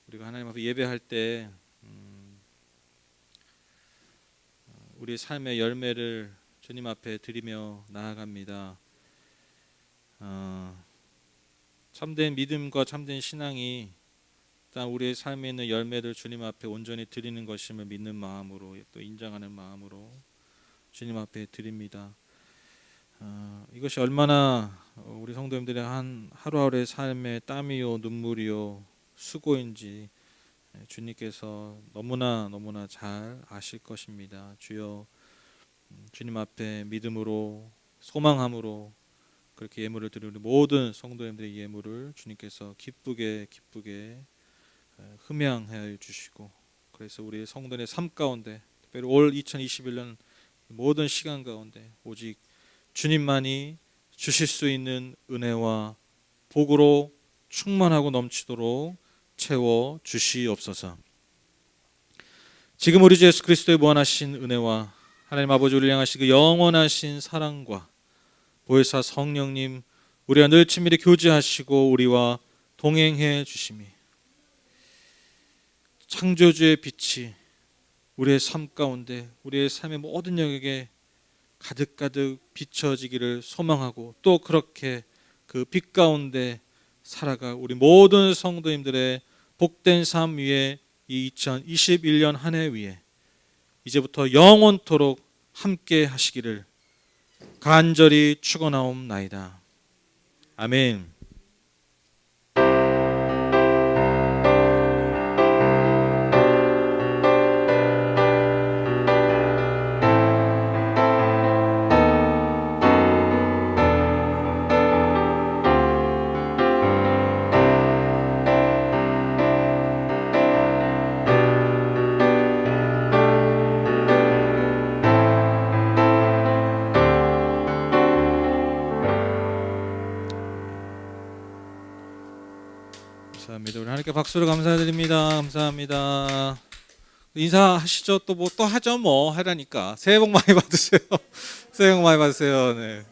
우리가 하나님 앞에 예배할 때 우리의 삶의 열매를 주님 앞에 드리며 나아갑니다. 참된 믿음과 참된 신앙이 일단 우리의 삶에 있는 열매를 주님 앞에 온전히 드리는 것임을 믿는 마음으로 또 인정하는 마음으로 주님 앞에 드립니다. 이것이 얼마나 우리 성도님들의 한 하루하루의 삶의 땀이요 눈물이요 수고인지 주님께서 너무나 잘 아실 것입니다. 주여 주님 앞에 믿음으로 소망함으로 그렇게 예물을 드리는 모든 성도님들의 예물을 주님께서 기쁘게 흠양하여 주시고 그래서 우리 성도의 삶 가운데 특별히 올 2021년 모든 시간 가운데 오직 주님만이 주실 수 있는 은혜와 복으로 충만하고 넘치도록 채워 주시옵소서. 지금 우리 주 예수 그리스도의 무한하신 은혜와 하나님 아버지 우리를 향하신 그 영원하신 사랑과 보혜사 성령님 우리와 늘 친밀히 교제하시고 우리와 동행해 주심이 창조주의 빛이 우리의 삶 가운데 우리의 삶의 모든 영역에 가득 비춰지기를 소망하고 또 그렇게 그 빛 가운데 살아가 우리 모든 성도님들의 복된 삶 위에 이 2021년 한 해 위에 이제부터 영원토록 함께 하시기를 간절히 축원하옵나이다. 아멘. 이렇게 박수로 감사드립니다. 감사합니다. 인사하시죠. 또 뭐 또 하죠. 뭐 하라니까. 새해 복 많이 받으세요. 새해 복 많이 받으세요. 네.